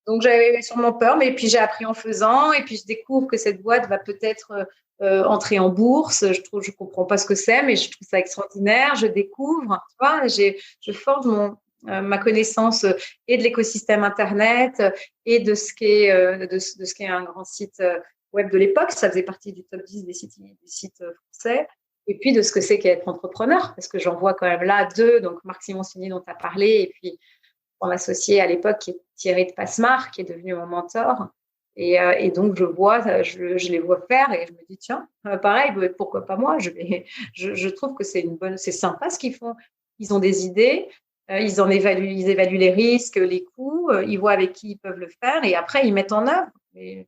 Donc, j'avais sûrement peur, mais puis j'ai appris en faisant. Et puis, je découvre que cette boîte va peut-être entrer en bourse. Je comprends pas ce que c'est, mais je trouve ça extraordinaire. Je découvre, tu vois, je forge ma connaissance et de l'écosystème Internet et de ce qu'est de ce qu'est un grand site web de l'époque. Ça faisait partie du top 10 des sites français. Et puis, de ce que c'est qu'être entrepreneur, parce que j'en vois quand même là deux. Donc, Marc Simoncini, dont tu as parlé, et puis mon associé à l'époque, qui est Thierry de Passemar, qui est devenu mon mentor. Et donc, je les vois faire et je me dis, tiens, pareil, pourquoi pas moi. Je trouve que c'est sympa ce qu'ils font. Ils ont des idées, ils évaluent les risques, les coûts, ils voient avec qui ils peuvent le faire et après, ils mettent en œuvre. Et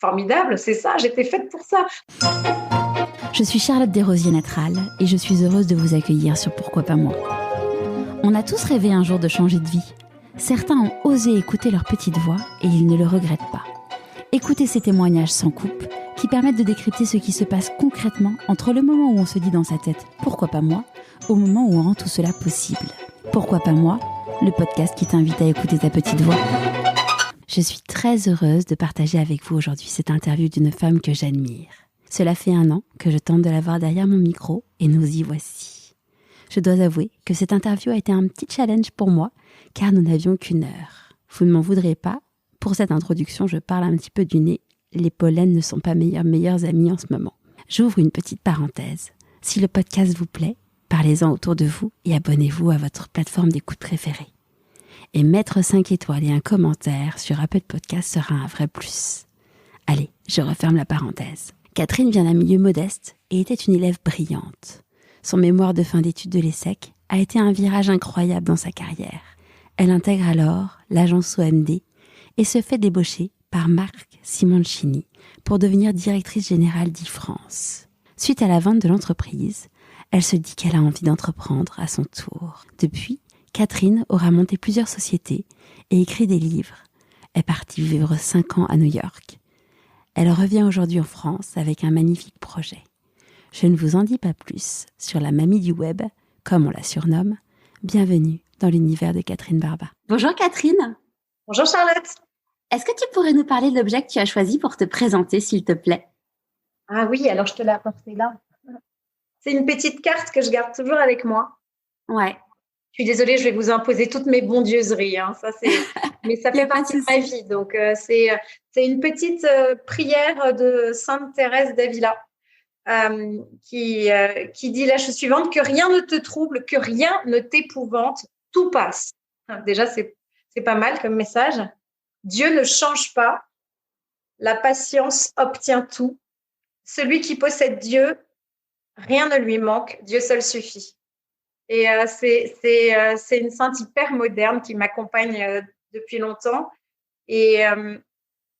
formidable, c'est ça, j'étais faite pour ça. Je suis Charlotte Desrosiers-Natral et je suis heureuse de vous accueillir sur Pourquoi pas moi. On a tous rêvé un jour de changer de vie. Certains ont osé écouter leur petite voix et ils ne le regrettent pas. Écoutez ces témoignages sans coupe qui permettent de décrypter ce qui se passe concrètement entre le moment où on se dit dans sa tête « Pourquoi pas moi ?», au moment où on rend tout cela possible. Pourquoi pas moi ? Le podcast qui t'invite à écouter ta petite voix. Je suis très heureuse de partager avec vous aujourd'hui cette interview d'une femme que j'admire. Cela fait 1 an que je tente de la voir derrière mon micro et nous y voici. Je dois avouer que cette interview a été un petit challenge pour moi car nous n'avions qu'1 heure. Vous ne m'en voudrez pas, pour cette introduction, je parle un petit peu du nez. Les pollens ne sont pas mes meilleurs amis en ce moment. J'ouvre une petite parenthèse. Si le podcast vous plaît, parlez-en autour de vous et abonnez-vous à votre plateforme d'écoute préférée. Et mettre 5 étoiles et un commentaire sur Apple Podcast sera un vrai plus. Allez, je referme la parenthèse. Catherine vient d'un milieu modeste et était une élève brillante. Son mémoire de fin d'études de l'ESSEC a été un virage incroyable dans sa carrière. Elle intègre alors l'agence OMD et se fait débaucher par Marc Simoncini pour devenir directrice générale d'e-France. Suite à la vente de l'entreprise, elle se dit qu'elle a envie d'entreprendre à son tour. Depuis, Catherine aura monté plusieurs sociétés et écrit des livres. Elle est partie vivre 5 ans à New York. Elle revient aujourd'hui en France avec un magnifique projet. Je ne vous en dis pas plus sur la mamie du web, comme on la surnomme. Bienvenue dans l'univers de Catherine Barba. Bonjour Catherine. Bonjour Charlotte. Est-ce que tu pourrais nous parler de l'objet que tu as choisi pour te présenter, s'il te plaît ? Ah oui, alors je te l'ai apporté là. C'est une petite carte que je garde toujours avec moi. Ouais. Je suis désolée, je vais vous imposer toutes mes bondieuseries. Mais ça fait partie de ma vie. Donc, c'est une petite prière de Sainte Thérèse d'Avila qui dit la chose suivante, que rien ne te trouble, que rien ne t'épouvante, tout passe. Déjà, c'est pas mal comme message. Dieu ne change pas, la patience obtient tout. Celui qui possède Dieu, rien ne lui manque, Dieu seul suffit. Et c'est une sainte hyper moderne qui m'accompagne depuis longtemps. Et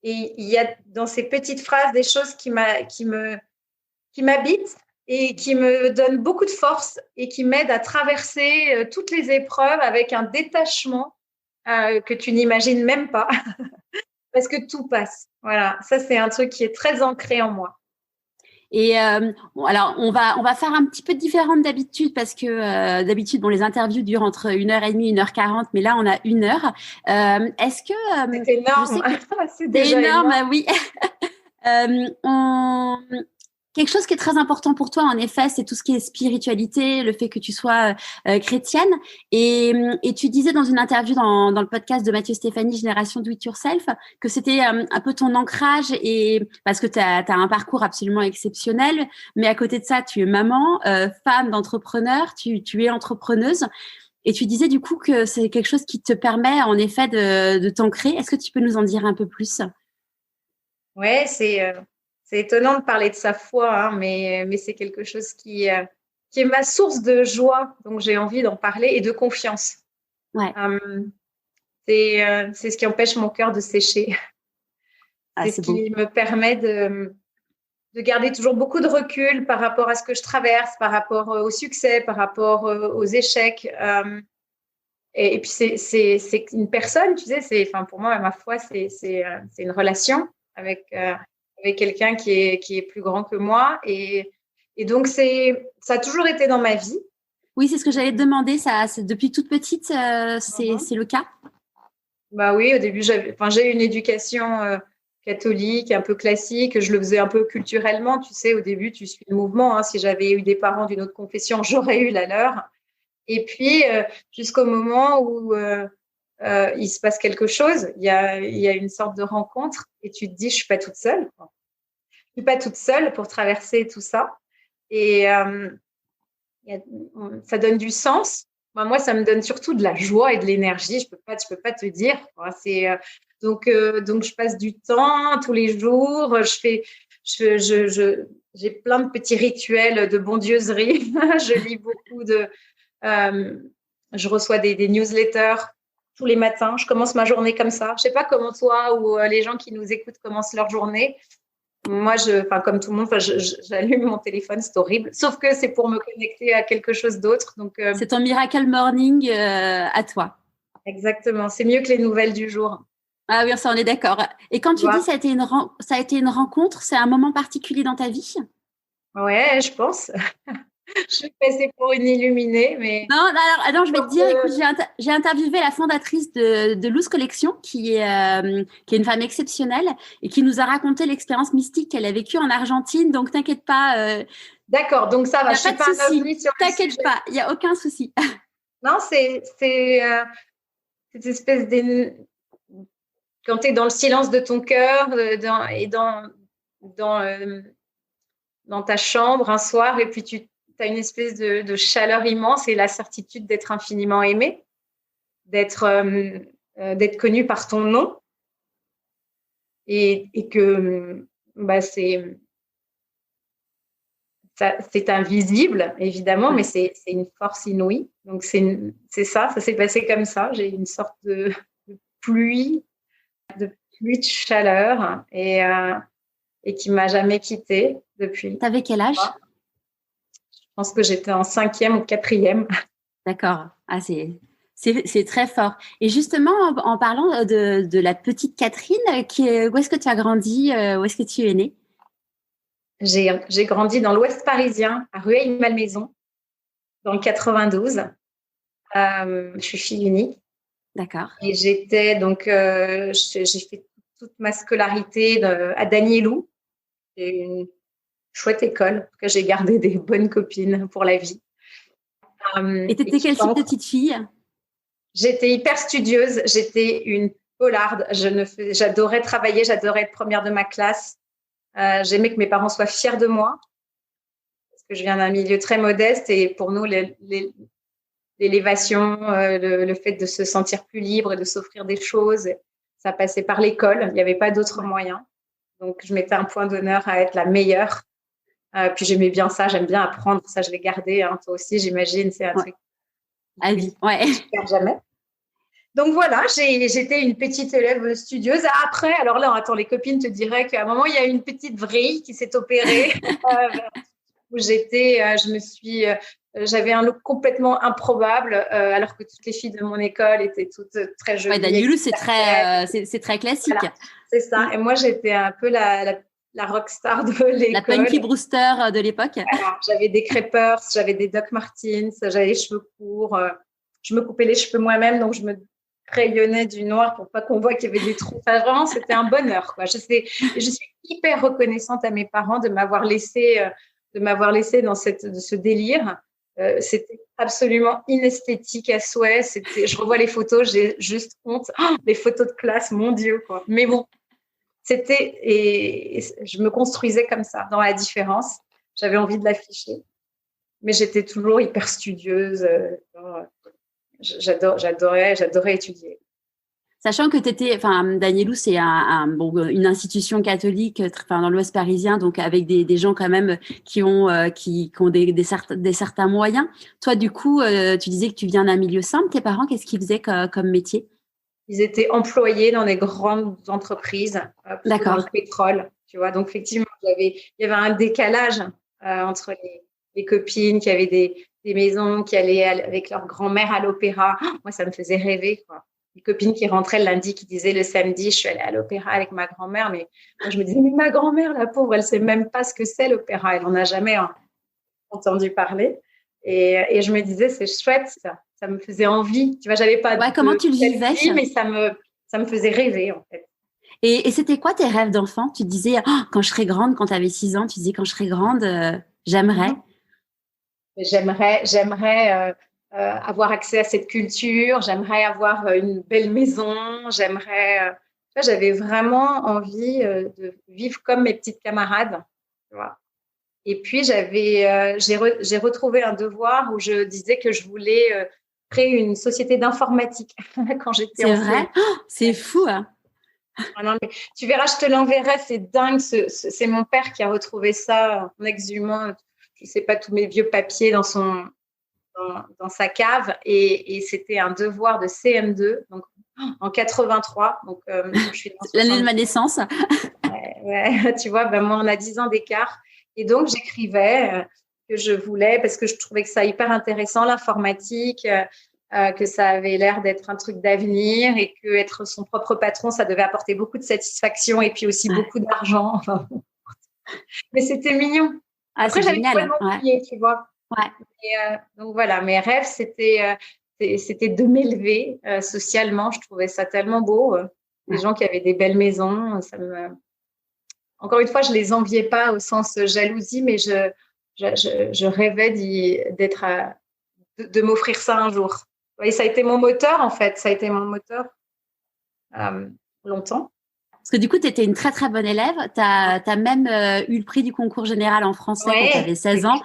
il y a dans ces petites phrases des choses qui m'habitent et qui me donnent beaucoup de force et qui m'aident à traverser toutes les épreuves avec un détachement que tu n'imagines même pas. Parce que tout passe. Voilà, ça c'est un truc qui est très ancré en moi. Et alors on va faire un petit peu différente d'habitude parce que d'habitude les interviews durent entre 1h30 et 1h40, mais là on a 1 heure. Est-ce que c'est énorme. C'est déjà énorme, oui. Quelque chose qui est très important pour toi, en effet, c'est tout ce qui est spiritualité, le fait que tu sois chrétienne. Et tu disais dans une interview dans le podcast de Mathieu Stéphanie, Génération Do It Yourself, que c'était un peu ton ancrage, et parce que tu as un parcours absolument exceptionnel. Mais à côté de ça, tu es maman, femme d'entrepreneur, tu es entrepreneuse. Et tu disais du coup que c'est quelque chose qui te permet, en effet, de t'ancrer. Est-ce que tu peux nous en dire un peu plus ? Ouais, c'est étonnant de parler de sa foi, hein, mais c'est quelque chose qui est ma source de joie, donc j'ai envie d'en parler, et de confiance. Ouais. C'est ce qui empêche mon cœur de sécher. C'est ce qui me permet de garder toujours beaucoup de recul par rapport à ce que je traverse, par rapport au succès, par rapport aux échecs. Et puis c'est une personne, tu sais, pour moi, ma foi, c'est une relation avec quelqu'un qui est plus grand que moi. Et donc, ça a toujours été dans ma vie. Oui, c'est ce que j'allais te demander. Ça, depuis toute petite, c'est le cas. Bah oui, au début, j'ai eu une éducation catholique, un peu classique. Je le faisais un peu culturellement. Tu sais, au début, tu suis le mouvement, hein. Si j'avais eu des parents d'une autre confession, j'aurais eu la leur. Et puis, jusqu'au moment où il se passe quelque chose, il y a une sorte de rencontre et tu te dis, je suis pas toute seule, quoi. Je suis pas toute seule pour traverser tout ça. Et ça donne du sens. Moi, ça me donne surtout de la joie et de l'énergie. Je peux pas te dire. Donc, je passe du temps tous les jours. J'ai plein de petits rituels de bondieuserie. Je lis beaucoup je reçois des newsletters tous les matins. Je commence ma journée comme ça. Je sais pas comment toi ou les gens qui nous écoutent commencent leur journée. Moi, comme tout le monde, j'allume mon téléphone, c'est horrible. Sauf que c'est pour me connecter à quelque chose d'autre. Donc, C'est ton miracle morning à toi. exactement. C'est mieux que les nouvelles du jour. Ah oui, ça, on est d'accord. Et quand tu dis ça a été une rencontre, c'est un moment particulier dans ta vie? Ouais, je pense. Je suis passée pour une illuminée, mais… Non, alors, je vais te dire, écoute, j'ai interviewé la fondatrice de Loose Collection, qui est une femme exceptionnelle et qui nous a raconté l'expérience mystique qu'elle a vécue en Argentine. Donc, t'inquiète pas. D'accord, donc ça va. Je suis pas de souci. T'inquiète pas, il n'y a aucun souci. Non, c'est cette espèce quand tu es dans le silence de ton cœur et dans ta chambre un soir, et puis tu as une espèce de chaleur immense et la certitude d'être infiniment aimé, d'être connu par ton nom, et que c'est invisible, évidemment, mais c'est une force inouïe. Donc, c'est ça s'est passé comme ça. J'ai une sorte de pluie de chaleur et qui m'a jamais quittée depuis. T'avais quel âge? Je pense que j'étais en 5e ou 4e. D'accord. Ah, c'est très fort. Et justement, en parlant de la petite Catherine, où est-ce que tu as grandi? Où est-ce que tu es née? J'ai grandi dans l'Ouest parisien, à Rueil-Malmaison, dans le 92. Je suis fille unique. D'accord. Et j'étais donc, j'ai fait toute ma scolarité à Danielou. C'est une chouette école que j'ai gardé des bonnes copines pour la vie. Et tu étais quel type de petite fille? J'étais hyper studieuse. J'étais une polarde. J'adorais travailler. J'adorais être première de ma classe. J'aimais que mes parents soient fiers de moi parce que je viens d'un milieu très modeste et pour nous, l'élévation, le fait de se sentir plus libre et de s'offrir des choses, ça passait par l'école. Il n'y avait pas d'autre moyen. Donc, je mettais un point d'honneur à être la meilleure. Puis, j'aimais bien ça. J'aime bien apprendre. Ça, je l'ai gardé. Hein. Toi aussi, j'imagine. C'est un truc à vie. Ouais. Je ne perds jamais. Donc, voilà, j'étais une petite élève studieuse. Après, alors là, attends, les copines te diraient qu'à un moment, il y a une petite vrille qui s'est opérée où j'avais un look complètement improbable, alors que toutes les filles de mon école étaient toutes très jolies. Ouais, Danielou, c'est très classique. Voilà, c'est ça. Et moi, j'étais un peu la rockstar de l'école. La Punky Brewster de l'époque. Alors, j'avais des crêpeurs, j'avais des Doc Martens, j'avais les cheveux courts. Je me coupais les cheveux moi-même, donc je me crayonnais du noir pour pas qu'on voit qu'il y avait des trous. Enfin, vraiment, c'était un bonheur, quoi. Je suis hyper reconnaissante à mes parents de m'avoir laissé dans ce délire. C'était absolument inesthétique à souhait. Je revois les photos, j'ai juste honte. Oh, les photos de classe, mon Dieu, quoi. Mais bon, et je me construisais comme ça, dans la différence. J'avais envie de l'afficher. Mais j'étais toujours hyper studieuse. J'adorais étudier. Sachant que Danielou, c'est une institution catholique dans l'Ouest parisien, donc avec des gens quand même qui ont des certains moyens. Toi, du coup, tu disais que tu viens d'un milieu simple. Tes parents, qu'est-ce qu'ils faisaient comme métier? Ils étaient employés dans des grandes entreprises, dans le pétrole, tu vois. Donc, effectivement, il y avait un décalage entre les copines qui avaient des maisons, qui allaient avec leur grand-mère à l'opéra. Moi, ça me faisait rêver, quoi. Les copines qui rentraient le lundi, qui disaient le samedi, je suis allée à l'opéra avec ma grand-mère. Mais moi, je me disais, mais ma grand-mère, la pauvre, elle ne sait même pas ce que c'est l'opéra. Elle n'en a jamais entendu parler. Et je me disais, c'est chouette, ça me faisait envie. Tu vois, j'avais pas comment tu le vivais, mais ça me Ça me faisait rêver, en fait. Et c'était quoi tes rêves d'enfant? Tu disais, oh, quand je serai grande, quand tu avais 6 ans, tu disais, quand je serai grande, j'aimerais. J'aimerais avoir accès à cette culture, j'aimerais avoir une belle maison, j'avais vraiment envie de vivre comme mes petites camarades. Tu vois. Et puis, j'ai retrouvé un devoir où je disais que je voulais créer une société d'informatique quand j'étais C'est en vrai? CE1. Oh, c'est fou, hein? Ah non, mais tu verras, je te l'enverrai, c'est dingue. C'est mon père qui a retrouvé ça en exhumant, je sais pas, tous mes vieux papiers dans sa cave. Et c'était un devoir de CM2, donc en 83. Donc, je suis dans L'année de ma 70. naissance. Ouais, tu vois, ben moi, on a 10 ans d'écart. Et donc, j'écrivais que je voulais, parce que je trouvais que ça hyper intéressant, l'informatique, que ça avait l'air d'être un truc d'avenir et que être son propre patron, ça devait apporter beaucoup de satisfaction et puis aussi beaucoup d'argent. Enfin, mais c'était mignon. Ah, Après, c'est j'avais génial. complètement oublié, tu vois. Ouais. Donc voilà, mes rêves, c'était de m'élever socialement. Je trouvais ça tellement beau. Les gens qui avaient des belles maisons, encore une fois, je les enviais pas au sens jalousie, mais je rêvais de m'offrir ça un jour. Et ça a été mon moteur, en fait. Ça a été mon moteur longtemps. Parce que du coup, tu étais une très, très bonne élève. Tu as même eu le prix du concours général en français quand tu avais 16 ans.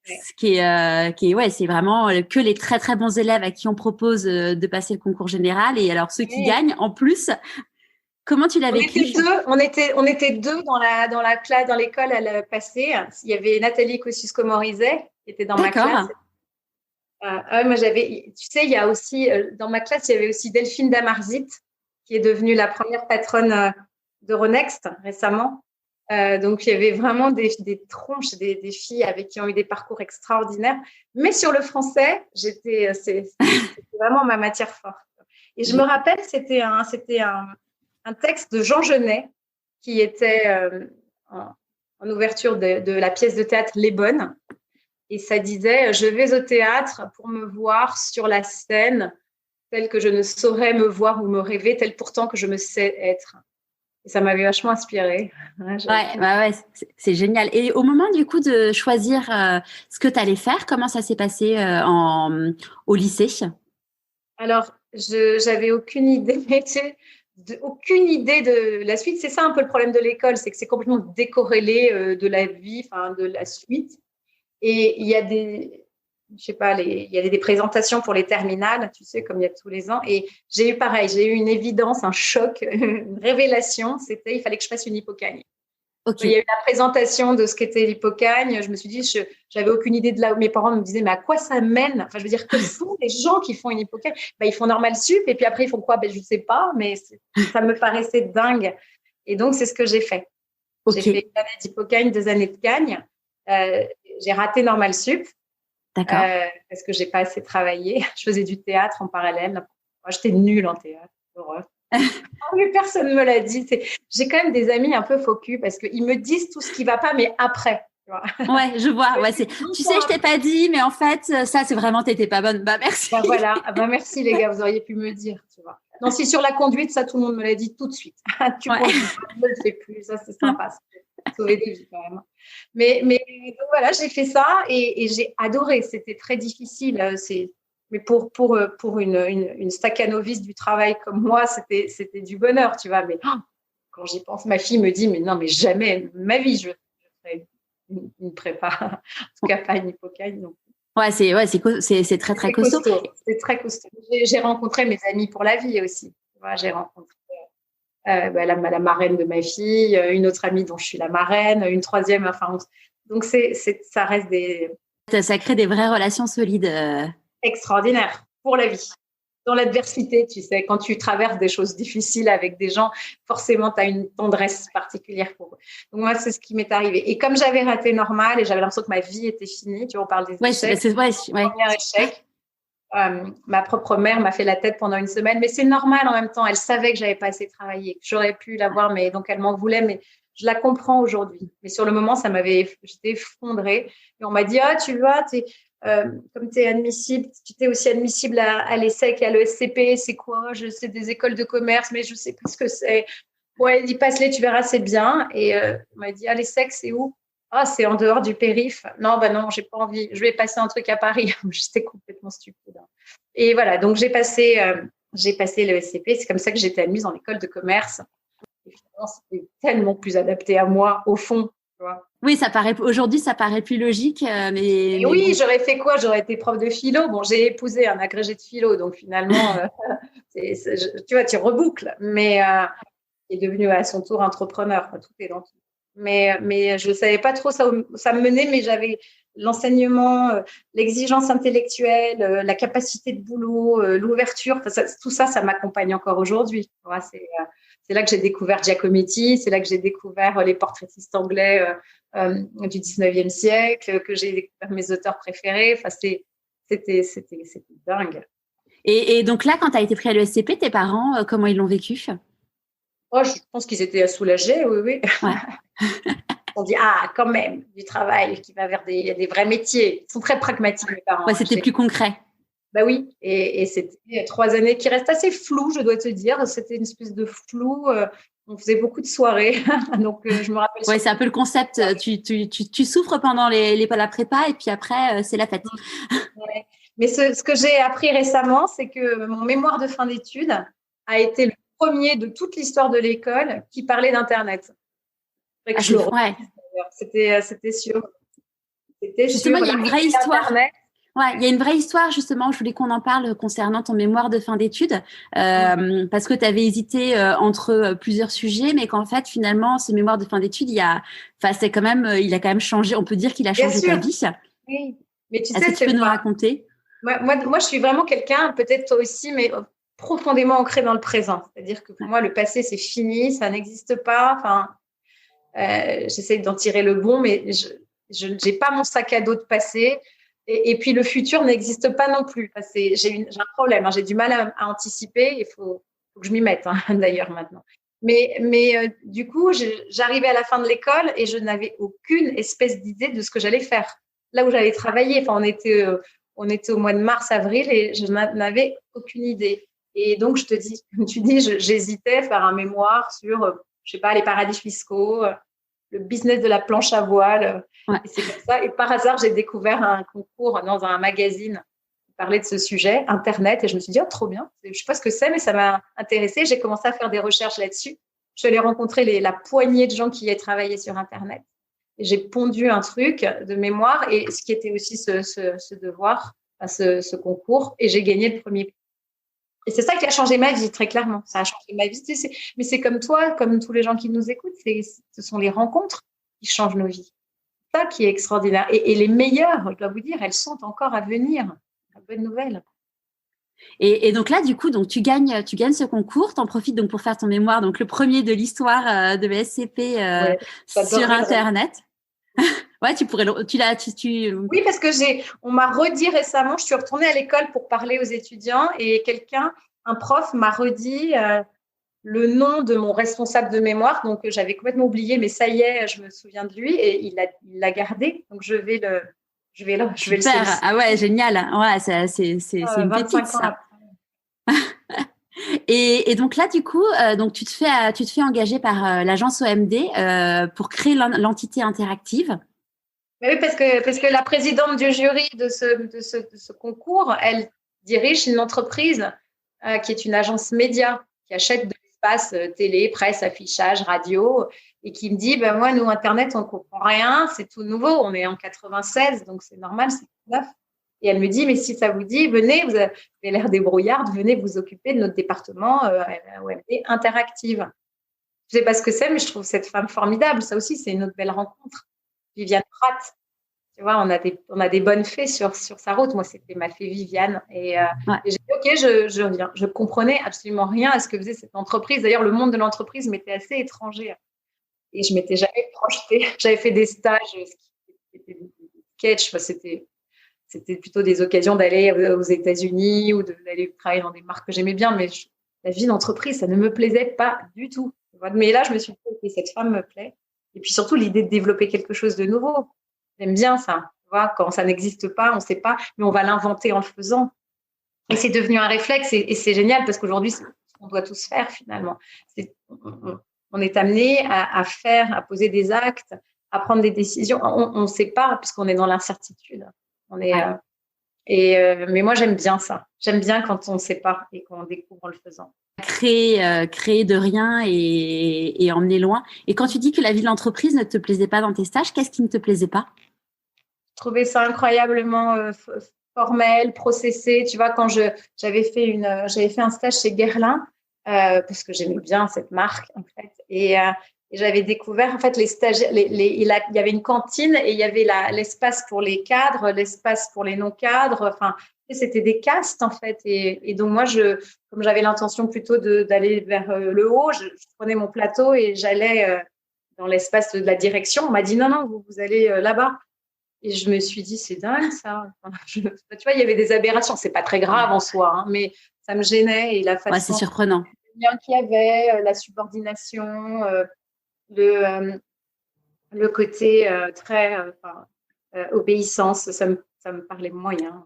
Ce qui est ouais, c'est vraiment que les très, très bons élèves à qui on propose de passer le concours général. Et alors, ceux qui gagnent, en plus, comment tu l'as vécu? On était deux dans la classe, dans l'école à le passer. Il y avait Nathalie Kosciusko-Morizet qui était dans ma classe. Moi, tu sais, il y a aussi, dans ma classe, il y avait aussi Delphine Damarzit, qui est devenue la première patronne d'Euronext récemment. Donc, il y avait vraiment des tronches, des filles avec qui ont eu des parcours extraordinaires. Mais sur le français, c'était vraiment ma matière forte. Et je me rappelle, c'était un texte de Jean Genet qui était en ouverture de la pièce de théâtre Les Bonnes. Et ça disait « Je vais au théâtre pour me voir sur la scène tel que je ne saurais me voir ou me rêver, tel pourtant que je me sais être. » Et ça m'avait vachement inspirée. Ouais, c'est génial. Et au moment du coup de choisir ce que tu allais faire, comment ça s'est passé au lycée? Alors, j'avais aucune idée de la suite. C'est ça un peu le problème de l'école, c'est que c'est complètement décorrélé de la vie, enfin de la suite. Et il y a je sais pas, il y a des présentations pour les terminales, tu sais, comme il y a tous les ans. Et j'ai eu une évidence, un choc, une révélation. Il fallait que je fasse une hypocagne. Okay. Il y a eu la présentation de ce qu'était l'hypocagne. Je me suis dit, j'avais aucune idée de là où mes parents me disaient, mais à quoi ça mène? Enfin, je veux dire, que font les gens qui font une hypocagne? Ils font normal sup et puis après, ils font quoi? Je ne sais pas, mais ça me paraissait dingue. Et donc, c'est ce que j'ai fait. Okay. J'ai fait une année d'hypocagne, 2 années de cagne. J'ai raté normal sup. D'accord. Parce que j'ai pas assez travaillé. Je faisais du théâtre en parallèle. Moi, j'étais nulle en théâtre. Horreur. Mais personne ne me l'a dit. J'ai quand même des amis un peu faux cul parce qu'ils me disent tout ce qui va pas, mais après. Tu vois. Ouais, je vois. Ouais, tu sais, je t'ai pas dit, mais en fait, ça, c'est vraiment, t'étais pas bonne. Bah, merci. Bah, voilà. Merci, les gars. Vous auriez pu me dire, tu vois. Non, si sur la conduite, ça, tout le monde me l'a dit tout de suite. Tu conduis, je ne le fais plus. Ça, c'est sympa. Sauver des vies, quand même. Mais donc, voilà, j'ai fait ça et j'ai adoré. C'était très difficile. Mais pour une stacanoviste du travail comme moi, c'était du bonheur, tu vois. Mais quand j'y pense, ma fille me dit, mais non, mais jamais de ma vie, je ferai une prépa. En tout cas, pas une hypocagne. Donc. Ouais, c'est très, très costaud. C'est très costaud. J'ai rencontré mes amis pour la vie aussi. Tu vois, j'ai rencontré la marraine de ma fille, une autre amie dont je suis la marraine, une troisième. Enfin, donc, ça reste Ça crée des vraies relations solides. Extraordinaires pour la vie. Dans l'adversité, tu sais, quand tu traverses des choses difficiles avec des gens, forcément, tu as une tendresse particulière pour eux. Donc, moi, c'est ce qui m'est arrivé. Et comme j'avais raté normal et j'avais l'impression que ma vie était finie, tu vois, on parle des échecs. Premier échec, ma propre mère m'a fait la tête pendant 1 semaine, mais c'est normal en même temps. Elle savait que j'avais pas assez travaillé, que j'aurais pu l'avoir, mais donc elle m'en voulait, mais je la comprends aujourd'hui. Mais sur le moment, j'étais effondrée. Et on m'a dit, tu vois, comme tu es admissible, tu étais aussi admissible à l'ESSEC et à l'ESCP, c'est quoi? Je sais des écoles de commerce, mais je sais pas ce que c'est. Ouais, dis passe-les, tu verras, c'est bien. Et on m'a dit, ah, l'ESSEC, c'est où? Ah, c'est en dehors du périph. Non, bah non, j'ai pas envie. Je vais passer un truc à Paris. J'étais complètement stupide. Et voilà, donc j'ai passé le SCP. C'est comme ça que j'étais admise dans l'école de commerce. Et finalement, c'était tellement plus adapté à moi, au fond. Tu vois. Oui, aujourd'hui, ça paraît plus logique, mais oui, bon. j'aurais fait quoi? J'aurais été prof de philo. Bon, j'ai épousé un agrégé de philo, donc finalement, tu vois, tu reboucles. Mais il est devenu à son tour entrepreneur. Quoi, tout est dans tout. Mais je ne savais pas trop ça me menait, mais j'avais l'enseignement, l'exigence intellectuelle, la capacité de boulot, l'ouverture. Tout ça, ça m'accompagne encore aujourd'hui. C'est là que j'ai découvert Giacometti, c'est là que j'ai découvert les portraitistes anglais du 19e siècle, que j'ai découvert mes auteurs préférés. Enfin, c'était dingue. Et donc là, quand tu as été pris à l'ESCP, tes parents, comment ils l'ont vécu? Oh, je pense qu'ils étaient soulagés, oui. Ouais. On dit, quand même, du travail qui va vers des vrais métiers. Ils sont très pragmatiques, mes parents. Ouais, c'était plus concret. Bah oui, et c'était 3 années qui restent assez floues, je dois te dire. C'était une espèce de flou. On faisait beaucoup de soirées. Donc, je me rappelle. Oui, c'est un peu le concept. Tu souffres pendant la prépa et puis après, c'est la fête. Ouais. Mais ce que j'ai appris récemment, c'est que mon mémoire de fin d'études a été le premier de toute l'histoire de l'école qui parlait d'Internet. C'était sûr. Justement, il y a une vraie histoire. Ouais, il y a une vraie histoire, justement, je voulais qu'on en parle concernant ton mémoire de fin d'études, parce que tu avais hésité entre plusieurs sujets, mais qu'en fait, finalement, ce mémoire de fin d'études, il a quand même changé, on peut dire qu'il a changé ta vie. Oui, mais tu sais, est-ce que tu peux nous raconter? Moi, je suis vraiment quelqu'un, peut-être toi aussi, mais profondément ancré dans le présent. C'est-à-dire que pour moi, le passé, c'est fini, ça n'existe pas. Enfin, j'essaie d'en tirer le bon, mais je n'ai pas mon sac à dos de passé. Et puis, le futur n'existe pas non plus. Enfin, j'ai un problème, j'ai du mal à anticiper. Il faut que je m'y mette, d'ailleurs, maintenant. Mais du coup, j'arrivais à la fin de l'école et je n'avais aucune espèce d'idée de ce que j'allais faire. Là où j'allais travailler, enfin, on était au mois de mars, avril et je n'avais aucune idée. Et donc, je te dis, comme tu dis, j'hésitais à faire un mémoire sur, je sais pas, les paradis fiscaux, le business de la planche à voile. Ouais. Et c'est comme ça. Et par hasard, j'ai découvert un concours dans un magazine qui parlait de ce sujet, Internet. Et je me suis dit, trop bien. Je ne sais pas ce que c'est, mais ça m'a intéressée. J'ai commencé à faire des recherches là-dessus. Je suis allée rencontrer la poignée de gens qui y travaillaient sur Internet. Et j'ai pondu un truc de mémoire et ce qui était aussi ce devoir, ce concours. Et j'ai gagné le premier prix. Et c'est ça qui a changé ma vie, très clairement. Ça a changé ma vie. Mais c'est comme toi, comme tous les gens qui nous écoutent, ce sont les rencontres qui changent nos vies. C'est ça qui est extraordinaire. Et les meilleures, je dois vous dire, elles sont encore à venir. La bonne nouvelle. Et donc là, du coup, donc tu gagnes ce concours, t'en profites donc pour faire ton mémoire, donc le premier de l'histoire de SCP sur Internet. Ouais, tu pourrais Oui, parce que on m'a redit récemment, je suis retournée à l'école pour parler aux étudiants et un prof m'a redit le nom de mon responsable de mémoire, donc j'avais complètement oublié, mais ça y est, je me souviens de lui et il l'a gardé, donc je vais le Super. Ah ouais, génial. Ouais, c'est une pépite ça. Et donc là, du coup, donc tu te fais engager par l'agence OMD pour créer l'entité interactive. Oui, parce que la présidente du jury de ce concours, elle dirige une entreprise qui est une agence média qui achète de l'espace télé, presse, affichage, radio et qui me dit, moi, nous, Internet, on ne comprend rien, c'est tout nouveau, on est en 96, donc c'est normal, c'est tout neuf. Et elle me dit, mais si ça vous dit, venez, vous avez l'air débrouillarde, venez vous occuper de notre département OMD interactive. Je ne sais pas ce que c'est, mais je trouve cette femme formidable. Ça aussi, c'est une autre belle rencontre. Viviane Pratt, tu vois, on a des bonnes fées sur sa route. Moi, c'était ma fée Viviane. Et j'ai dit, OK, je reviens. Je comprenais absolument rien à ce que faisait cette entreprise. D'ailleurs, le monde de l'entreprise m'était assez étranger. Et je ne m'étais jamais projetée. J'avais fait des stages, c'était des sketchs. C'était plutôt des occasions d'aller aux États-Unis ou d'aller travailler dans des marques que j'aimais bien. Mais la vie d'entreprise, ça ne me plaisait pas du tout. Mais là, je me suis dit, OK, cette femme me plaît. Et puis surtout, l'idée de développer quelque chose de nouveau. J'aime bien ça. vois, quand ça n'existe pas, on ne sait pas, mais on va l'inventer en le faisant. Et c'est devenu un réflexe et c'est génial parce qu'aujourd'hui, c'est ce qu'on doit tous faire finalement. On est amené à faire, à poser des actes, à prendre des décisions. On ne sait pas puisqu'on est dans l'incertitude. Mais moi, j'aime bien ça. J'aime bien quand on ne sait pas et qu'on découvre en le faisant. Créer de rien et emmener loin. Et quand tu dis que la vie de l'entreprise ne te plaisait pas dans tes stages, qu'est-ce qui ne te plaisait pas? Je trouvais ça incroyablement formel, processé. Tu vois, quand j'avais fait un stage chez Guerlain, parce que j'aimais bien cette marque, en fait. Et j'avais découvert, en fait, les stagiaires, il y avait une cantine et il y avait l'espace pour les cadres, l'espace pour les non-cadres. Enfin, c'était des castes, en fait. Et donc, moi, comme j'avais l'intention plutôt d'aller vers le haut, je prenais mon plateau et j'allais dans l'espace de la direction. On m'a dit, non, vous allez là-bas. Et je me suis dit, c'est dingue, ça. Enfin, tu vois, il y avait des aberrations. C'est pas très grave en soi, hein, mais ça me gênait. Et la façon… Ouais, c'est surprenant. Le lien qu'il y avait, la subordination, le côté très obéissance, ça me parlait moyen.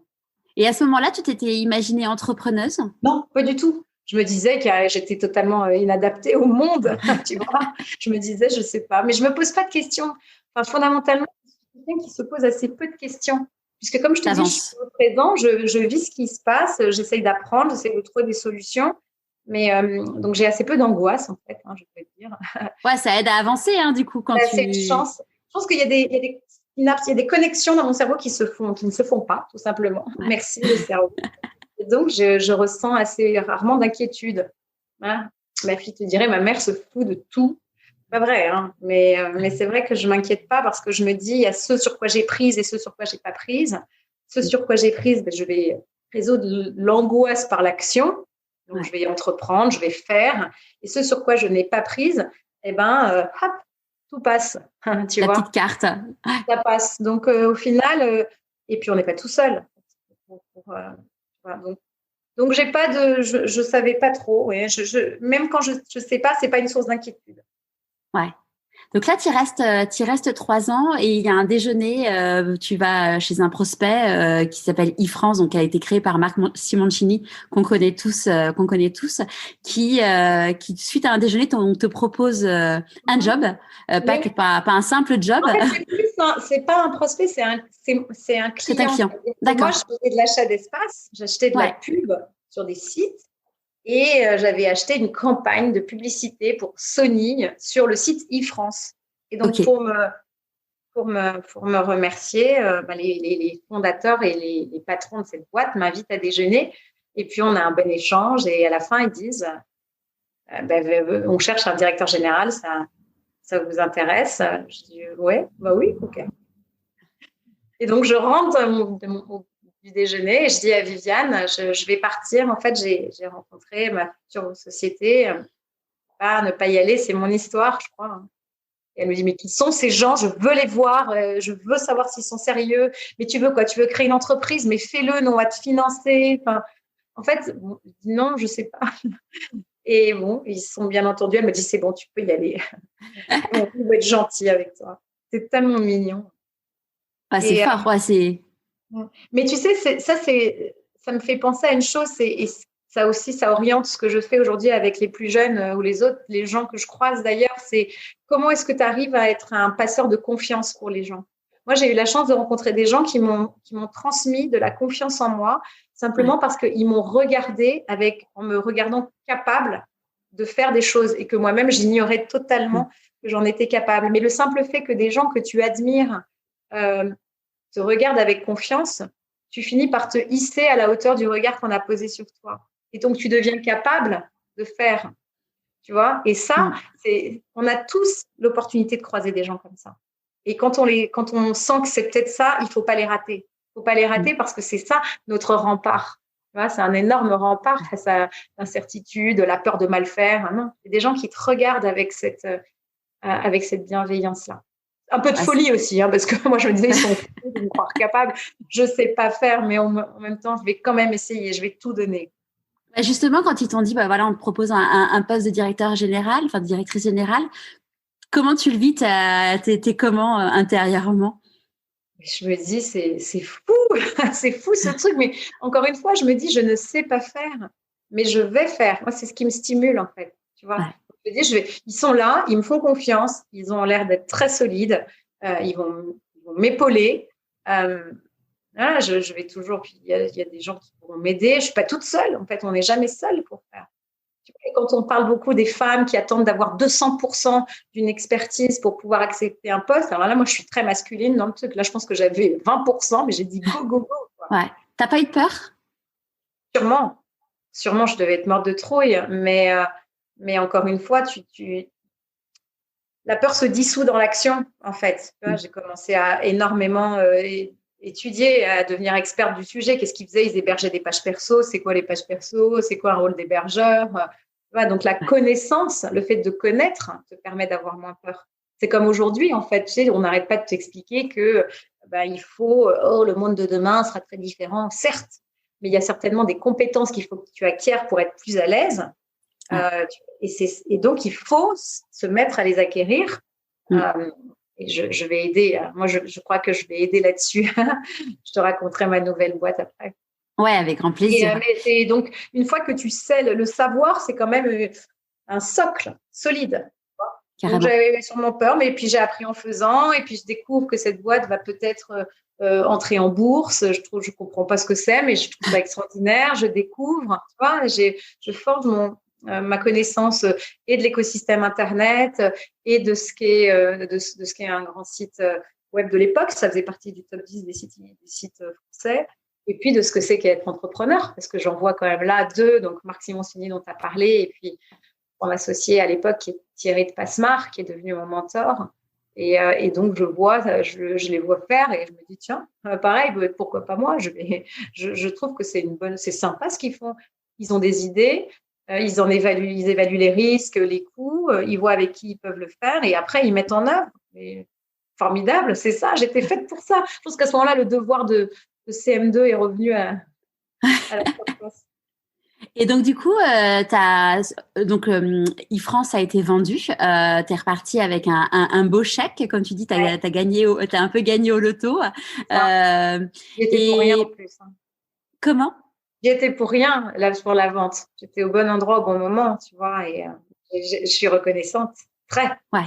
Et à ce moment-là, tu t'étais imaginée entrepreneuse? Non, pas du tout. Je me disais que j'étais totalement inadaptée au monde, tu vois. Je me disais, je sais pas. Mais je me pose pas de questions. Enfin, fondamentalement, je suis quelqu'un qui se pose assez peu de questions. Puisque comme je te dis, je suis au présent, je vis ce qui se passe, j'essaye d'apprendre, j'essaye de trouver des solutions. Mais donc, j'ai assez peu d'angoisse, en fait, je peux te dire. Ouais, ça aide à avancer, du coup, quand tu… C'est une chance. Je pense qu'il y a des connexions dans mon cerveau qui ne se font pas, tout simplement. Ouais. Merci, le cerveau. Et donc, je ressens assez rarement d'inquiétude. Hein, ma fille te dirait, ma mère se fout de tout. Pas vrai, mais c'est vrai que je ne m'inquiète pas parce que je me dis, il y a ce sur quoi j'ai prise et ce sur quoi je n'ai pas prise. Ce sur quoi j'ai prise, je vais résoudre l'angoisse par l'action. Donc, je vais entreprendre, je vais faire. Et ce sur quoi je n'ai pas prise, hop, tout passe. Tu vois, petite carte. Ça passe. Donc, au final, et puis on n'est pas tout seul. Donc, j'ai pas je savais pas trop. Ouais. Même quand je sais pas, c'est pas une source d'inquiétude. Ouais. Donc là, tu restes 3 ans et il y a un déjeuner. Tu vas chez un prospect qui s'appelle eFrance, donc qui a été créé par Marc Simoncini, qu'on connaît tous, qui suite à un déjeuner te propose un job, pas un simple job. En fait, c'est pas un prospect, c'est un client. C'est un client. D'accord. Moi, je faisais de l'achat d'espace, j'achetais de la pub sur des sites. Et j'avais acheté une campagne de publicité pour Sony sur le site eFrance. Et donc, pour me remercier, les fondateurs et les patrons de cette boîte m'invitent à déjeuner. Et puis, on a un bon échange. Et à la fin, ils disent, on cherche un directeur général, ça vous intéresse? Je dis, ouais, oui, ok. Et donc, je rentre du déjeuner et je dis à Viviane, je vais partir. En fait, j'ai rencontré ma future société. Ne pas y aller, c'est mon histoire, je crois. Et elle me dit, mais qui sont ces gens? Je veux les voir, je veux savoir s'ils sont sérieux. Mais tu veux quoi? Tu veux créer une entreprise? Mais fais-le, nous, on va te financer. Enfin, en fait, je dis non, je sais pas. Et bon, ils sont bien entendus. Elle me dit, c'est bon, tu peux y aller. On peut être gentil avec toi. C'est tellement mignon. Ah, c'est fort, c'est… Mais tu sais, ça me fait penser à une chose, et ça aussi, ça oriente ce que je fais aujourd'hui avec les plus jeunes ou les gens que je croise d'ailleurs, c'est comment est-ce que tu arrives à être un passeur de confiance pour les gens. Moi, j'ai eu la chance de rencontrer des gens qui m'ont transmis de la confiance en moi, simplement parce qu'ils m'ont regardé en me regardant capable de faire des choses et que moi-même, j'ignorais totalement que j'en étais capable. Mais le simple fait que des gens que tu admires te regardent avec confiance, tu finis par te hisser à la hauteur du regard qu'on a posé sur toi. Et donc, tu deviens capable de faire, tu vois. Et ça, on a tous l'opportunité de croiser des gens comme ça. Et quand on sent que c'est peut-être ça, il ne faut pas les rater. Il ne faut pas les rater parce que c'est ça notre rempart. Tu vois, c'est un énorme rempart face à l'incertitude, la peur de mal faire. Non, il y a des gens qui te regardent avec cette bienveillance-là. Un peu de folie aussi, parce que moi, je me disais, ils sont fous de me croire capable. Je ne sais pas faire, mais en même temps, je vais quand même essayer, je vais tout donner. Justement, quand ils t'ont dit, on te propose un poste de directeur général, enfin de directrice générale, comment tu le vis? T'es comment intérieurement? Je me dis, c'est fou, c'est fou ce truc. Mais encore une fois, je me dis, je ne sais pas faire, mais je vais faire. Moi, c'est ce qui me stimule, en fait. Tu vois, Ouais. je me dis, ils sont là, ils me font confiance, ils ont l'air d'être très solides, ils vont m'épauler. Voilà, je vais toujours, puis il y a des gens qui pourront m'aider. Je ne suis pas toute seule, en fait, on n'est jamais seule pour faire. Et quand on parle beaucoup des femmes qui attendent d'avoir 200% d'une expertise pour pouvoir accepter un poste, alors là, moi, je suis très masculine dans le truc. Là, je pense que j'avais 20%, mais j'ai dit go, go, go, quoi. Ouais. T'as pas eu de peur? Sûrement, je devais être morte de trouille, mais encore une fois, la peur se dissout dans l'action, en fait. J'ai commencé à énormément étudier, à devenir experte du sujet. Qu'est-ce qu'ils faisaient? Ils hébergeaient des pages perso. C'est quoi les pages perso? C'est quoi un rôle d'hébergeur? Donc, la connaissance, le fait de connaître te permet d'avoir moins peur. C'est comme aujourd'hui, en fait, tu sais, on n'arrête pas de t'expliquer que il faut, le monde de demain sera très différent, certes, mais il y a certainement des compétences qu'il faut que tu acquières pour être plus à l'aise. Et donc, il faut se mettre à les acquérir. Et je vais aider. Moi, je crois que je vais aider là-dessus. Je te raconterai ma nouvelle boîte après. Ouais, avec grand plaisir. Et donc, une fois que tu sais, le savoir, c'est quand même un socle solide. Donc, j'avais sûrement peur, mais puis j'ai appris en faisant. Et puis, je découvre que cette boîte va peut-être entrer en bourse. Je comprends pas ce que c'est, mais je trouve ça extraordinaire. Je découvre, tu vois, je forge ma connaissance et de l'écosystème Internet et de ce qu'est un grand site web de l'époque. Ça faisait partie du top 10 des sites français. Et puis de ce que c'est qu'être entrepreneur, parce que j'en vois quand même là deux, donc Marc Simoncini dont tu as parlé, et puis mon associé à l'époque qui est Thierry de Passemar, qui est devenu mon mentor. Et donc je les vois faire et je me dis tiens, pareil, pourquoi pas moi? Je trouve que c'est sympa ce qu'ils font. Ils ont des idées. Ils évaluent les risques, les coûts, ils voient avec qui ils peuvent le faire et après ils mettent en œuvre. Et formidable, c'est ça, j'étais faite pour ça. Je pense qu'à ce moment-là, le devoir de CM2 est revenu à la surface. Et donc, du coup, e-France a été vendu. Tu es reparti avec un beau chèque. Comme tu dis, tu as un peu gagné au loto. J'étais pour rien en plus. Comment? J'y étais pour rien là pour la vente. J'étais au bon endroit au bon moment, tu vois, et je suis reconnaissante. Très. Ouais.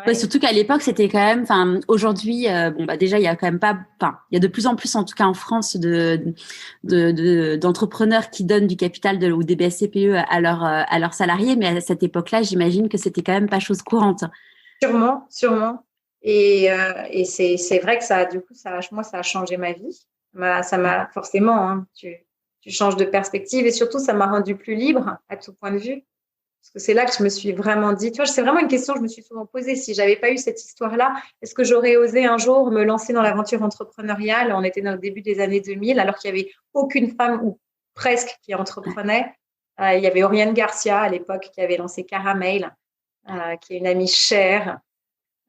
Ouais, surtout qu'à l'époque, c'était quand même. Enfin, aujourd'hui, déjà, il y a quand même pas. Enfin, il y a de plus en plus, en tout cas en France, d'entrepreneurs qui donnent du capital ou des BSCPE à leurs salariés. Mais à cette époque-là, j'imagine que c'était quand même pas chose courante. Sûrement. Et c'est vrai que moi, ça a changé ma vie. Ça m'a forcément, hein, tu changes de perspective et surtout, ça m'a rendue plus libre à tout point de vue. Parce que c'est là que je me suis vraiment dit, tu vois, c'est vraiment une question que je me suis souvent posée. Si j'avais pas eu cette histoire-là, est-ce que j'aurais osé un jour me lancer dans l'aventure entrepreneuriale? On était dans le début des années 2000, alors qu'il n'y avait aucune femme ou presque qui entreprenait. Il y avait Oriane Garcia à l'époque qui avait lancé Caramel, qui est une amie chère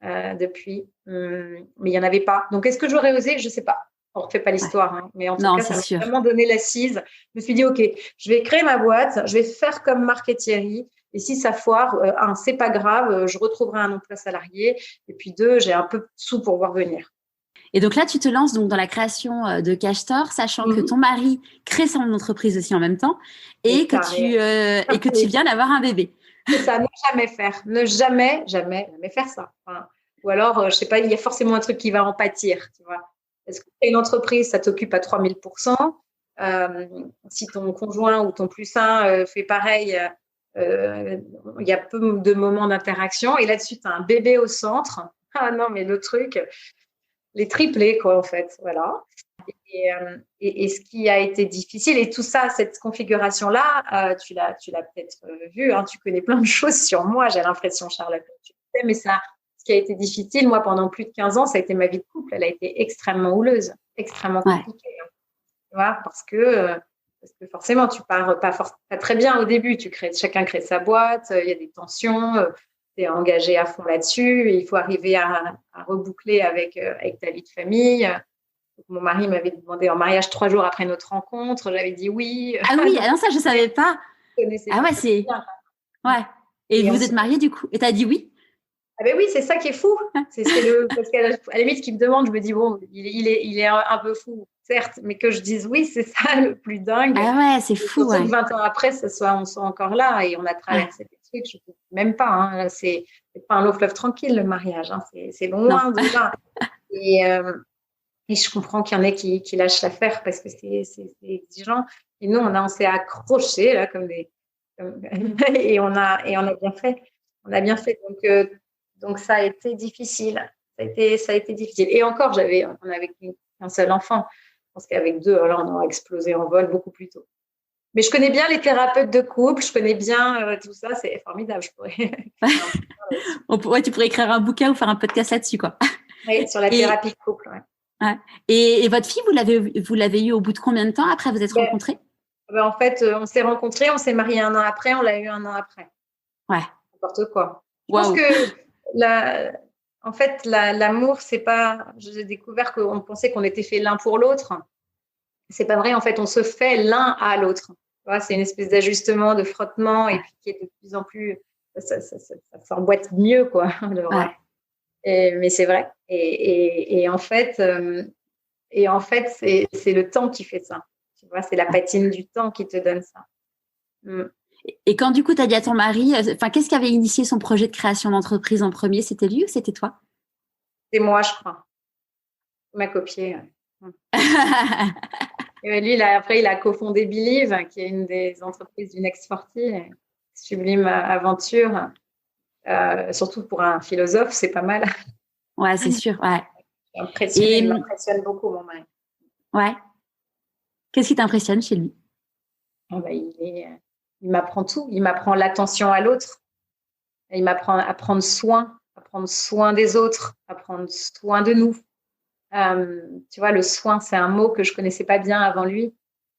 depuis, mais il n'y en avait pas. Donc, est-ce que j'aurais osé? Je ne sais pas. On ne refait pas l'histoire, hein. Mais en tout cas, ça m'a vraiment donné l'assise. Je me suis dit, OK, je vais créer ma boîte, je vais faire comme Marc et Thierry. Et si ça foire, c'est pas grave, je retrouverai un emploi salarié. Et puis deux, j'ai un peu de sous pour voir venir. Et donc là, tu te lances donc dans la création de Cash Store, sachant que ton mari crée son entreprise aussi en même temps et que tu viens d'avoir un bébé. C'est ça, ne jamais faire. Ne jamais faire ça. Enfin, ou alors, je sais pas, il y a forcément un truc qui va en pâtir, tu vois. Parce que une entreprise, ça t'occupe à 3000%. Si ton conjoint ou ton plus un fait pareil, il y a peu de moments d'interaction. Et là-dessus, tu as un bébé au centre. Ah non, mais le truc, les triplés, quoi, en fait. Voilà. Et ce qui a été difficile, et tout ça, cette configuration-là, tu l'as peut-être vu, hein, tu connais plein de choses sur moi, j'ai l'impression, Charlotte. Mais ça, ce qui a été difficile, moi, pendant plus de 15 ans, ça a été ma vie de couple. Elle a été extrêmement houleuse, extrêmement compliquée. Hein, tu vois, parce que forcément, tu pars pas très bien au début. Chacun crée sa boîte, il y a des tensions, tu es engagé à fond là-dessus, et il faut arriver à reboucler avec ta vie de famille. Mon mari m'avait demandé en mariage 3 jours après notre rencontre. J'avais dit oui. Ah oui, non, ça, je ne savais pas. Ah ouais, c'est… Ouais. Et vous êtes mariés du coup? Et tu as dit oui? Ah ben oui, c'est ça qui est fou. Parce qu'à la limite, ce qu'il me demande, je me dis, bon, il est un peu fou, certes, mais que je dise oui, c'est ça le plus dingue. Ah ouais, c'est fou. Surtout que 20 ans après, on soit encore là et on a traversé des trucs, je ne sais même pas. Hein, c'est pas un long fleuve tranquille, le mariage. Hein, c'est loin de là. Et je comprends qu'il y en ait qui lâchent l'affaire parce que c'est exigeant. Et nous, on s'est accrochés là, et on a bien fait. On a bien fait. Donc ça a été difficile. Ça a été difficile. Et encore, on avait qu'un seul enfant. Je pense qu'avec deux, alors on aurait explosé en vol beaucoup plus tôt. Mais je connais bien les thérapeutes de couple, je connais bien tout ça, c'est formidable. Je pourrais. Tu pourrais écrire un bouquin ou faire un podcast là-dessus, quoi. Oui, sur la thérapie de couple. Ouais. Ouais. Et votre fille, vous l'avez eue au bout de combien de temps après vous êtes rencontrés? En fait, on s'est rencontrés, on s'est mariés 1 an après, on l'a eu 1 an après. Ouais. N'importe quoi. Je pense que en fait, l'amour, c'est pas. J'ai découvert qu'on pensait qu'on était fait l'un pour l'autre. C'est pas vrai. En fait, on se fait l'un à l'autre. C'est une espèce d'ajustement, de frottement, et puis qui est de plus en plus. Ça s'emboîte mieux, quoi. Mais c'est vrai. Et en fait, c'est le temps qui fait ça. Tu vois, c'est la patine du temps qui te donne ça. Et quand du coup, tu as dit à ton mari, qu'est-ce qui avait initié son projet de création d'entreprise en premier? C'était lui ou c'était toi? C'est moi, je crois. Il m'a copié. Ouais. Et lui, après, il a cofondé Believe, qui est une des entreprises du Next 40, sublime aventure. Surtout pour un philosophe, c'est pas mal. Ouais, c'est sûr. Ouais. Il m'impressionne beaucoup, mon mari. Ouais. Qu'est-ce qui t'impressionne chez lui? Il m'apprend tout. Il m'apprend l'attention à l'autre. Il m'apprend à prendre soin des autres, à prendre soin de nous. Tu vois, le soin, c'est un mot que je connaissais pas bien avant lui.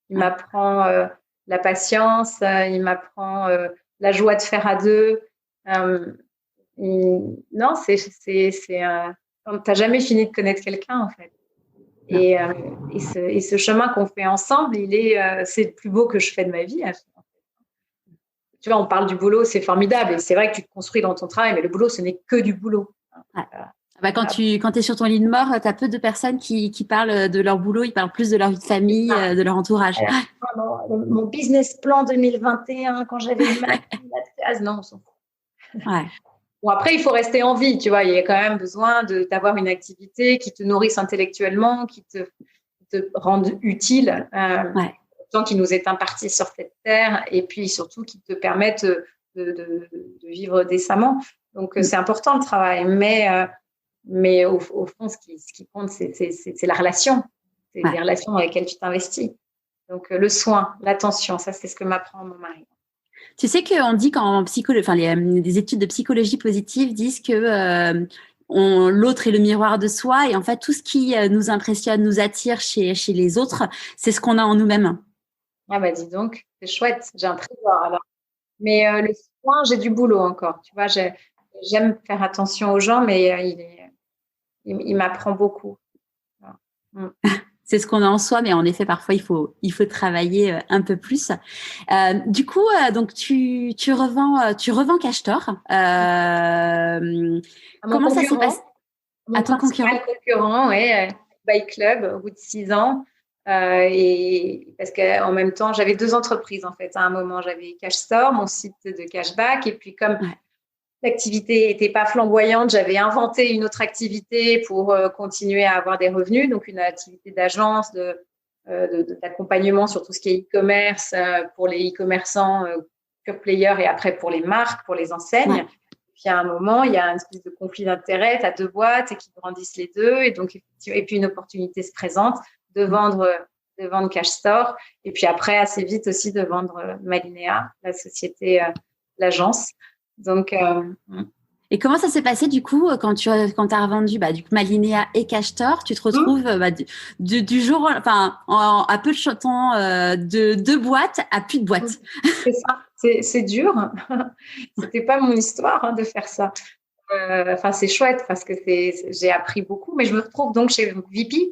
Il m'apprend la patience, il m'apprend la joie de faire à deux. Non, t'as jamais fini de connaître quelqu'un, en fait. Et ce chemin qu'on fait ensemble, c'est le plus beau que je fais de ma vie. Tu vois, on parle du boulot, c'est formidable. Et c'est vrai que tu te construis dans ton travail, mais le boulot, ce n'est que du boulot. Quand tu es sur ton lit de mort, tu as peu de personnes qui parlent de leur boulot, ils parlent plus de leur vie de famille, de leur entourage. Mon business plan 2021, quand j'avais une maladie, non, on s'en fout. Ouais. Bon, après, il faut rester en vie, tu vois. Il y a quand même besoin d'avoir une activité qui te nourrisse intellectuellement, qui te rende utile, tant qu'il nous est imparti sur cette terre, et puis surtout qui te permette de vivre décemment. Donc, c'est important le travail, mais au fond, ce qui compte, c'est la relation. C'est les relations dans lesquelles tu t'investis. Donc, le soin, l'attention, ça, c'est ce que m'apprend mon mari. Tu sais qu'on dit qu'en psychologie, des études de psychologie positive disent que l'autre est le miroir de soi, et en fait, tout ce qui nous impressionne, nous attire chez les autres, c'est ce qu'on a en nous-mêmes. Ah bah dis donc, c'est chouette, j'ai un trésor alors. Mais le soin, j'ai du boulot encore. Tu vois, j'aime faire attention aux gens, mais il m'apprend beaucoup. C'est ce qu'on a en soi, mais en effet, parfois, il faut travailler un peu plus. Du coup, donc tu revends Cash Store. Comment ça s'est passé? À ton concurrent, oui, Bike Club, au bout de 6 ans. Et parce qu'en même temps, j'avais 2 entreprises en fait. À un moment, j'avais Cash Store, mon site de cashback, et puis comme l'activité n'était pas flamboyante, j'avais inventé une autre activité pour continuer à avoir des revenus, donc une activité d'agence, d'accompagnement sur tout ce qui est e-commerce pour les e-commerçants pure player, et après pour les marques, pour les enseignes. Ouais. Puis à un moment, il y a une espèce de conflit d'intérêts, tu as 2 boîtes et qui grandissent les deux, et puis une opportunité se présente de vendre Cash Store, et puis après assez vite aussi de vendre Malinéa, la société, l'agence. Donc, et comment ça s'est passé du coup quand tu as revendu du coup Malinéa et Cash Store? Tu te retrouves du jour, à peu de temps, de 2 boîtes à plus de boîtes. C'est ça, c'est dur. C'était pas mon histoire de faire ça. C'est chouette parce que j'ai appris beaucoup, mais je me retrouve donc chez VP.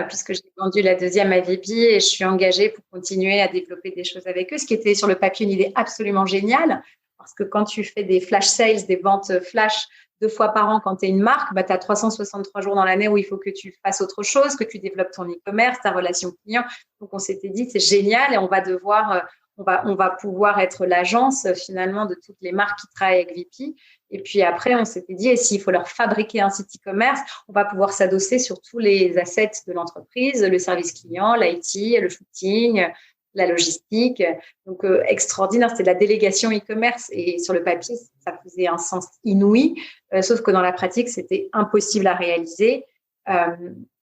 Puisque j'ai vendu la 2e à VP, et je suis engagée pour continuer à développer des choses avec eux, ce qui était sur le papier une idée absolument géniale, parce que quand tu fais des flash sales, des ventes flash 2 fois par an quand tu es une marque, tu as 363 jours dans l'année où il faut que tu fasses autre chose, que tu développes ton e-commerce, ta relation client. Donc, on s'était dit, c'est génial et on va pouvoir être l'agence finalement de toutes les marques qui travaillent avec VP. Et puis après, on s'était dit, et s'il faut leur fabriquer un site e-commerce, on va pouvoir s'adosser sur tous les assets de l'entreprise, le service client, l'IT, le shooting, la logistique. Donc, extraordinaire, c'était de la délégation e-commerce. Et sur le papier, ça faisait un sens inouï, sauf que dans la pratique, c'était impossible à réaliser.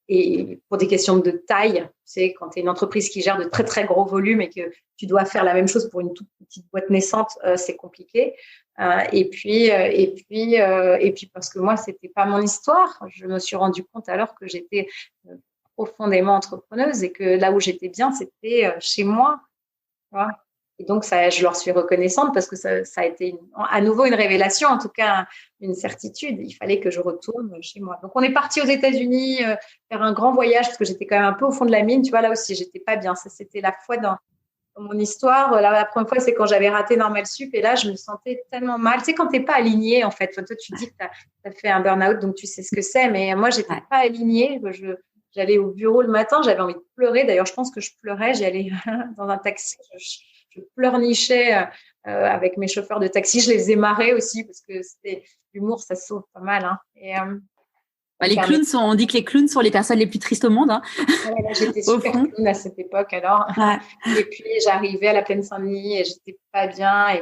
Et pour des questions de taille, tu sais, quand tu es une entreprise qui gère de très, très gros volumes et que tu dois faire la même chose pour une toute petite boîte naissante, c'est compliqué. Et puis, parce que moi, c'était pas mon histoire. Je me suis rendu compte alors que j'étais profondément entrepreneuse et que là où j'étais bien, c'était chez moi. Tu vois. Et donc, ça, je leur suis reconnaissante parce que ça a été à nouveau une révélation, en tout cas une certitude. Il fallait que je retourne chez moi. Donc, on est parti aux États-Unis faire un grand voyage parce que j'étais quand même un peu au fond de la mine. Tu vois, là aussi, j'étais pas bien. Ça, c'était la fois dans mon histoire. La première fois, c'est quand j'avais raté Normal Sup et là, je me sentais tellement mal. Tu sais, quand t'es pas aligné, en fait. Toi, tu dis que t'as fait un burn-out, donc tu sais ce que c'est. Mais moi, j'étais pas alignée. J'allais au bureau le matin, j'avais envie de pleurer. D'ailleurs, je pense que je pleurais. J'allais dans un taxi. Je pleurnichais avec mes chauffeurs de taxi. Je les faisais marrer aussi parce que l'humour, ça sauve pas mal. Hein. Et, on dit que les clowns sont les personnes les plus tristes au monde. Hein. Ouais, là, j'étais super clown à cette époque alors. Ouais. Et puis, j'arrivais à la Plaine Saint-Denis et j'étais pas bien.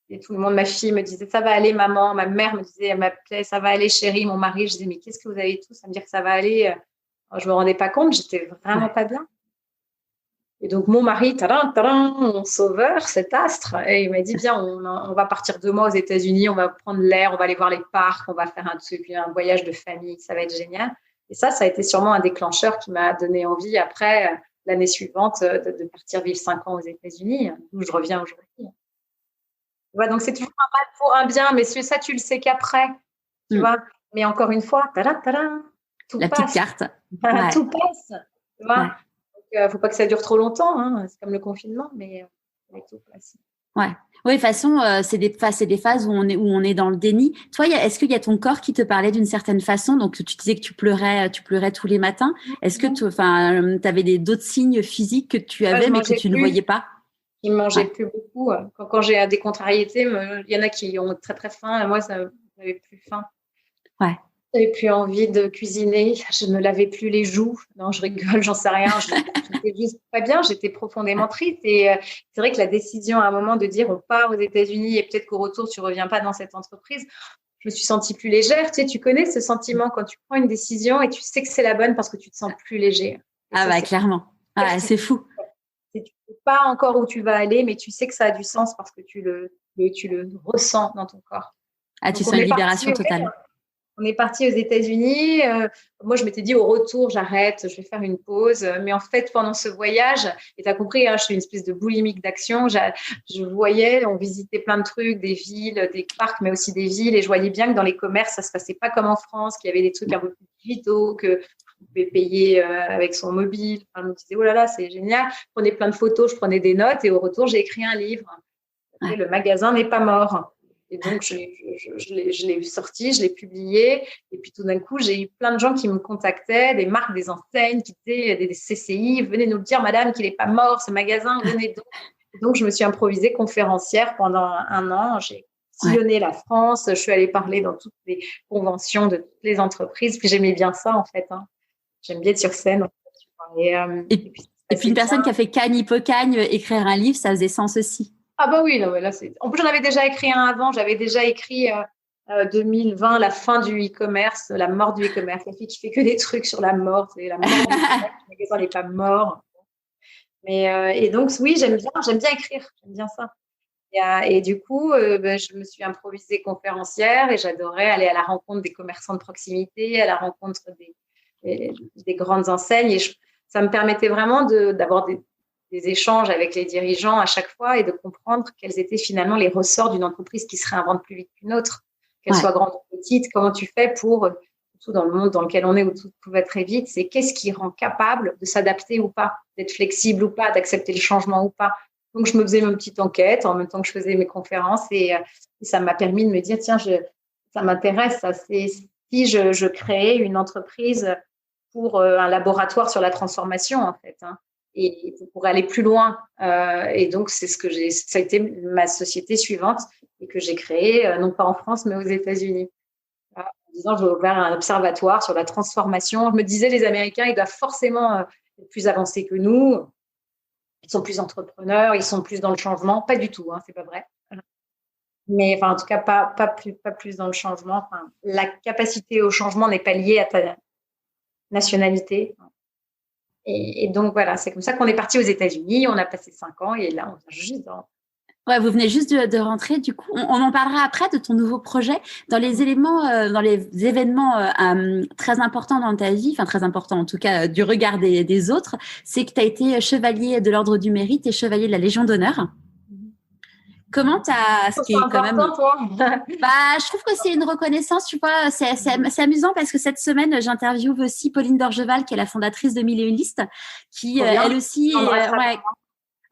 Et tout le monde, ma fille me disait, ça va aller, maman. Ma mère me disait, elle m'appelait, ça va aller, chérie. Mon mari, je disais, mais qu'est-ce que vous avez tous à me dire que ça va aller? Alors, je me rendais pas compte, j'étais vraiment pas bien. Et donc, mon mari, mon sauveur, cet astre, et il m'a dit, viens, on va partir 2 mois aux États-Unis, on va prendre l'air, on va aller voir les parcs, on va faire un voyage de famille, ça va être génial. Et ça a été sûrement un déclencheur qui m'a donné envie, après, l'année suivante, de partir vivre 5 ans aux États-Unis, d'où je reviens aujourd'hui. Ouais, donc, c'est toujours un mal pour un bien, mais ça, tu le sais qu'après, tu vois. Mais encore une fois, tout la passe. Petite carte. Ouais. Tout passe, tu vois. Ouais. Il ne faut pas que ça dure trop longtemps, hein. C'est comme le confinement, mais tout passe. Ouais. Oui, de toute façon, c'est des phases où on est dans le déni. Toi, est-ce qu'il y a ton corps qui te parlait d'une certaine façon? Donc, tu disais que tu pleurais tous les matins. Est-ce que tu avais d'autres signes physiques que tu avais, mais que tu ne voyais pas? Je ne mangeais plus beaucoup. Quand j'ai des contrariétés, il y en a qui ont très, très faim. Et moi, ça n'avait plus faim. Ouais. J'avais plus envie de cuisiner, je ne me lavais plus les joues. Non, je rigole, j'en sais rien. J'étais juste pas bien, j'étais profondément triste. Et c'est vrai que la décision à un moment de dire on part aux États-Unis et peut-être qu'au retour, tu ne reviens pas dans cette entreprise, je me suis sentie plus légère. Tu sais, tu connais ce sentiment quand tu prends une décision et tu sais que c'est la bonne parce que tu te sens plus léger. Clairement. C'est fou. Tu ne sais pas encore où tu vas aller, mais tu sais que ça a du sens parce que tu le ressens dans ton corps. Donc, tu sens une libération totale. On est parti aux États-Unis. Moi, je m'étais dit au retour, j'arrête, je vais faire une pause. Mais en fait, pendant ce voyage, et tu as compris, hein, je suis une espèce de boulimique d'action. Je voyais, on visitait plein de trucs, des villes, des parcs, mais aussi des villes. Et je voyais bien que dans les commerces, ça ne se passait pas comme en France, qu'il y avait des trucs un peu plus digitaux, que on pouvait payer avec son mobile. Enfin, je me disais, oh là là, c'est génial. Je prenais plein de photos, je prenais des notes. Et au retour, j'ai écrit un livre. Et le magasin n'est pas mort. Et donc, je l'ai sorti, je l'ai publié. Et puis, tout d'un coup, j'ai eu plein de gens qui me contactaient, des marques, des enseignes, qui étaient des CCI. Venez nous le dire, madame, qu'il n'est pas mort, ce magasin. Venez donc. Et donc, je me suis improvisée conférencière pendant 1 an. J'ai sillonné la France. Je suis allée parler dans toutes les conventions de toutes les entreprises. Puis, j'aimais bien ça, en fait. Hein. J'aime bien être sur scène. Et puis, une personne qui a fait Cagne, Hippocagne, écrire un livre, ça faisait sens aussi. Ah bah oui, non, là, en plus, j'en avais déjà écrit un avant. J'avais déjà écrit 2020, la fin du e-commerce, la mort du e-commerce. La fille qui fait que des trucs sur la mort. C'est la mort du e-commerce. Le magasin n'est pas mort. Mais, et donc, oui, j'aime bien écrire. J'aime bien ça. Et du coup, je me suis improvisée conférencière et j'adorais aller à la rencontre des commerçants de proximité, à la rencontre des grandes enseignes. Et ça me permettait vraiment d'avoir des échanges avec les dirigeants à chaque fois et de comprendre quels étaient finalement les ressorts d'une entreprise qui se réinvente plus vite qu'une autre, qu'elle soit grande ou petite. Comment tu fais pour, surtout dans le monde dans lequel on est où tout va très vite, c'est qu'est-ce qui rend capable de s'adapter ou pas, d'être flexible ou pas, d'accepter le changement ou pas. Donc, je me faisais ma petite enquête en même temps que je faisais mes conférences et ça m'a permis de me dire, tiens, ça m'intéresse. Ça, c'est si je créais une entreprise pour un laboratoire sur la transformation, en fait, hein, et pour aller plus loin. Et donc, c'est ce que ça a été ma société suivante et que j'ai créée, non pas en France, mais aux États-Unis. En disant, je vais ouvrir un observatoire sur la transformation. Je me disais, les Américains, ils doivent forcément être plus avancés que nous. Ils sont plus entrepreneurs, ils sont plus dans le changement. Pas du tout, hein, c'est pas vrai. Mais enfin, en tout cas, pas plus dans le changement. Enfin, la capacité au changement n'est pas liée à ta nationalité. Et donc, voilà, c'est comme ça qu'on est parti aux États-Unis. On a passé 5 ans et là, on vient juste Ouais, vous venez juste de rentrer. Du coup, on en parlera après de ton nouveau projet. Dans les dans les événements très importants dans ta vie, enfin très importants en tout cas du regard des autres, c'est que tu as été chevalier de l'Ordre du Mérite et chevalier de la Légion d'honneur. Comment ce qui est quand même. Toi. Je trouve que c'est une reconnaissance, tu vois. C'est amusant parce que cette semaine, j'interviewe aussi Pauline Dorgeval, qui est la fondatrice de Mille et une listes, qui elle aussi.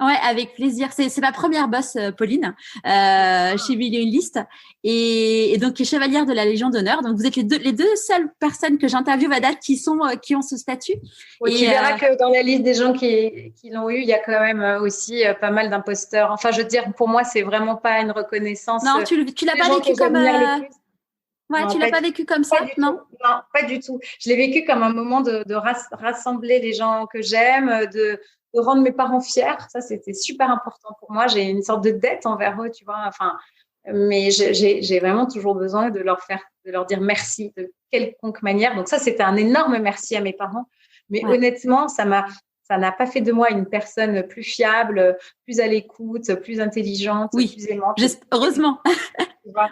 Ouais, avec plaisir. C'est ma première boss, Pauline, chez Mille et une listes, et donc qui est chevalière de la Légion d'honneur. Donc vous êtes les deux seules personnes que j'interviewe à date qui ont ce statut. Oui, tu verras que dans la liste des gens qui l'ont eu, il y a quand même aussi pas mal d'imposteurs. Enfin, je veux dire, pour moi, c'est vraiment pas une reconnaissance. Non, tu l'as pas vécu comme. Ouais, tu l'as pas vécu comme ça, non? Non, pas du tout. Je l'ai vécu comme un moment de rassembler les gens que j'aime, de rendre mes parents fiers. Ça, c'était super important pour moi. J'ai une sorte de dette envers eux, tu vois. Enfin, mais j'ai vraiment toujours besoin de leur dire merci de quelconque manière. Donc ça, c'était un énorme merci à mes parents. Mais honnêtement, ça n'a pas fait de moi une personne plus fiable, plus à l'écoute, plus intelligente, plus aimante. Heureusement.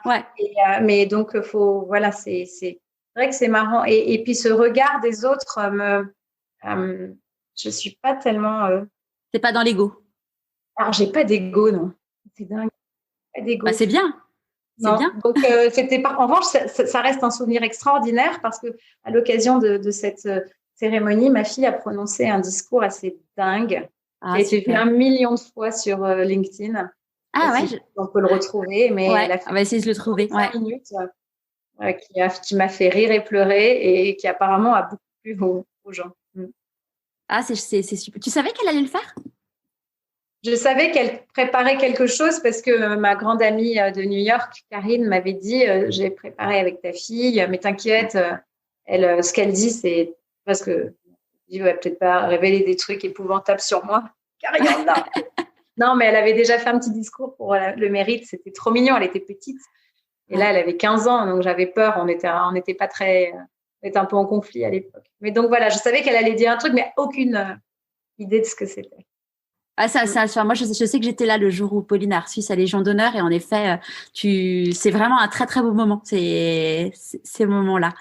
Ouais. Mais donc, voilà, c'est vrai que c'est marrant. Et puis, ce regard des autres je suis pas tellement. T'es pas dans l'ego. Alors, j'ai pas d'ego, non. C'est dingue. Pas d'ego. C'est bien. Non. Bien. Donc, en revanche, ça reste un souvenir extraordinaire parce que à l'occasion de cette cérémonie, ma fille a prononcé un discours assez dingue qui a été vu 1 million de fois sur LinkedIn. On peut le retrouver, mais on va essayer de le trouver. 5 minutes, qui m'a fait rire et pleurer et qui apparemment a beaucoup plu aux gens. Ah, c'est super. Tu savais qu'elle allait le faire? Je savais qu'elle préparait quelque chose parce que ma grande amie de New York, Karine, m'avait dit j'ai préparé avec ta fille, mais t'inquiète, ce qu'elle dit, c'est parce que je vais peut-être pas révéler des trucs épouvantables sur moi, car il y en a. Non, mais elle avait déjà fait un petit discours pour le mérite. C'était trop mignon. Elle était petite. Et là, elle avait 15 ans. Donc, j'avais peur. On était pas très. On était un peu en conflit à l'époque. Mais donc, voilà, je savais qu'elle allait dire un truc, mais aucune idée de ce que c'était. Ah, moi, je sais que j'étais là le jour où Pauline a reçu sa Légion d'honneur. Et en effet, c'est vraiment un très, très beau moment. C'est ce moment-là.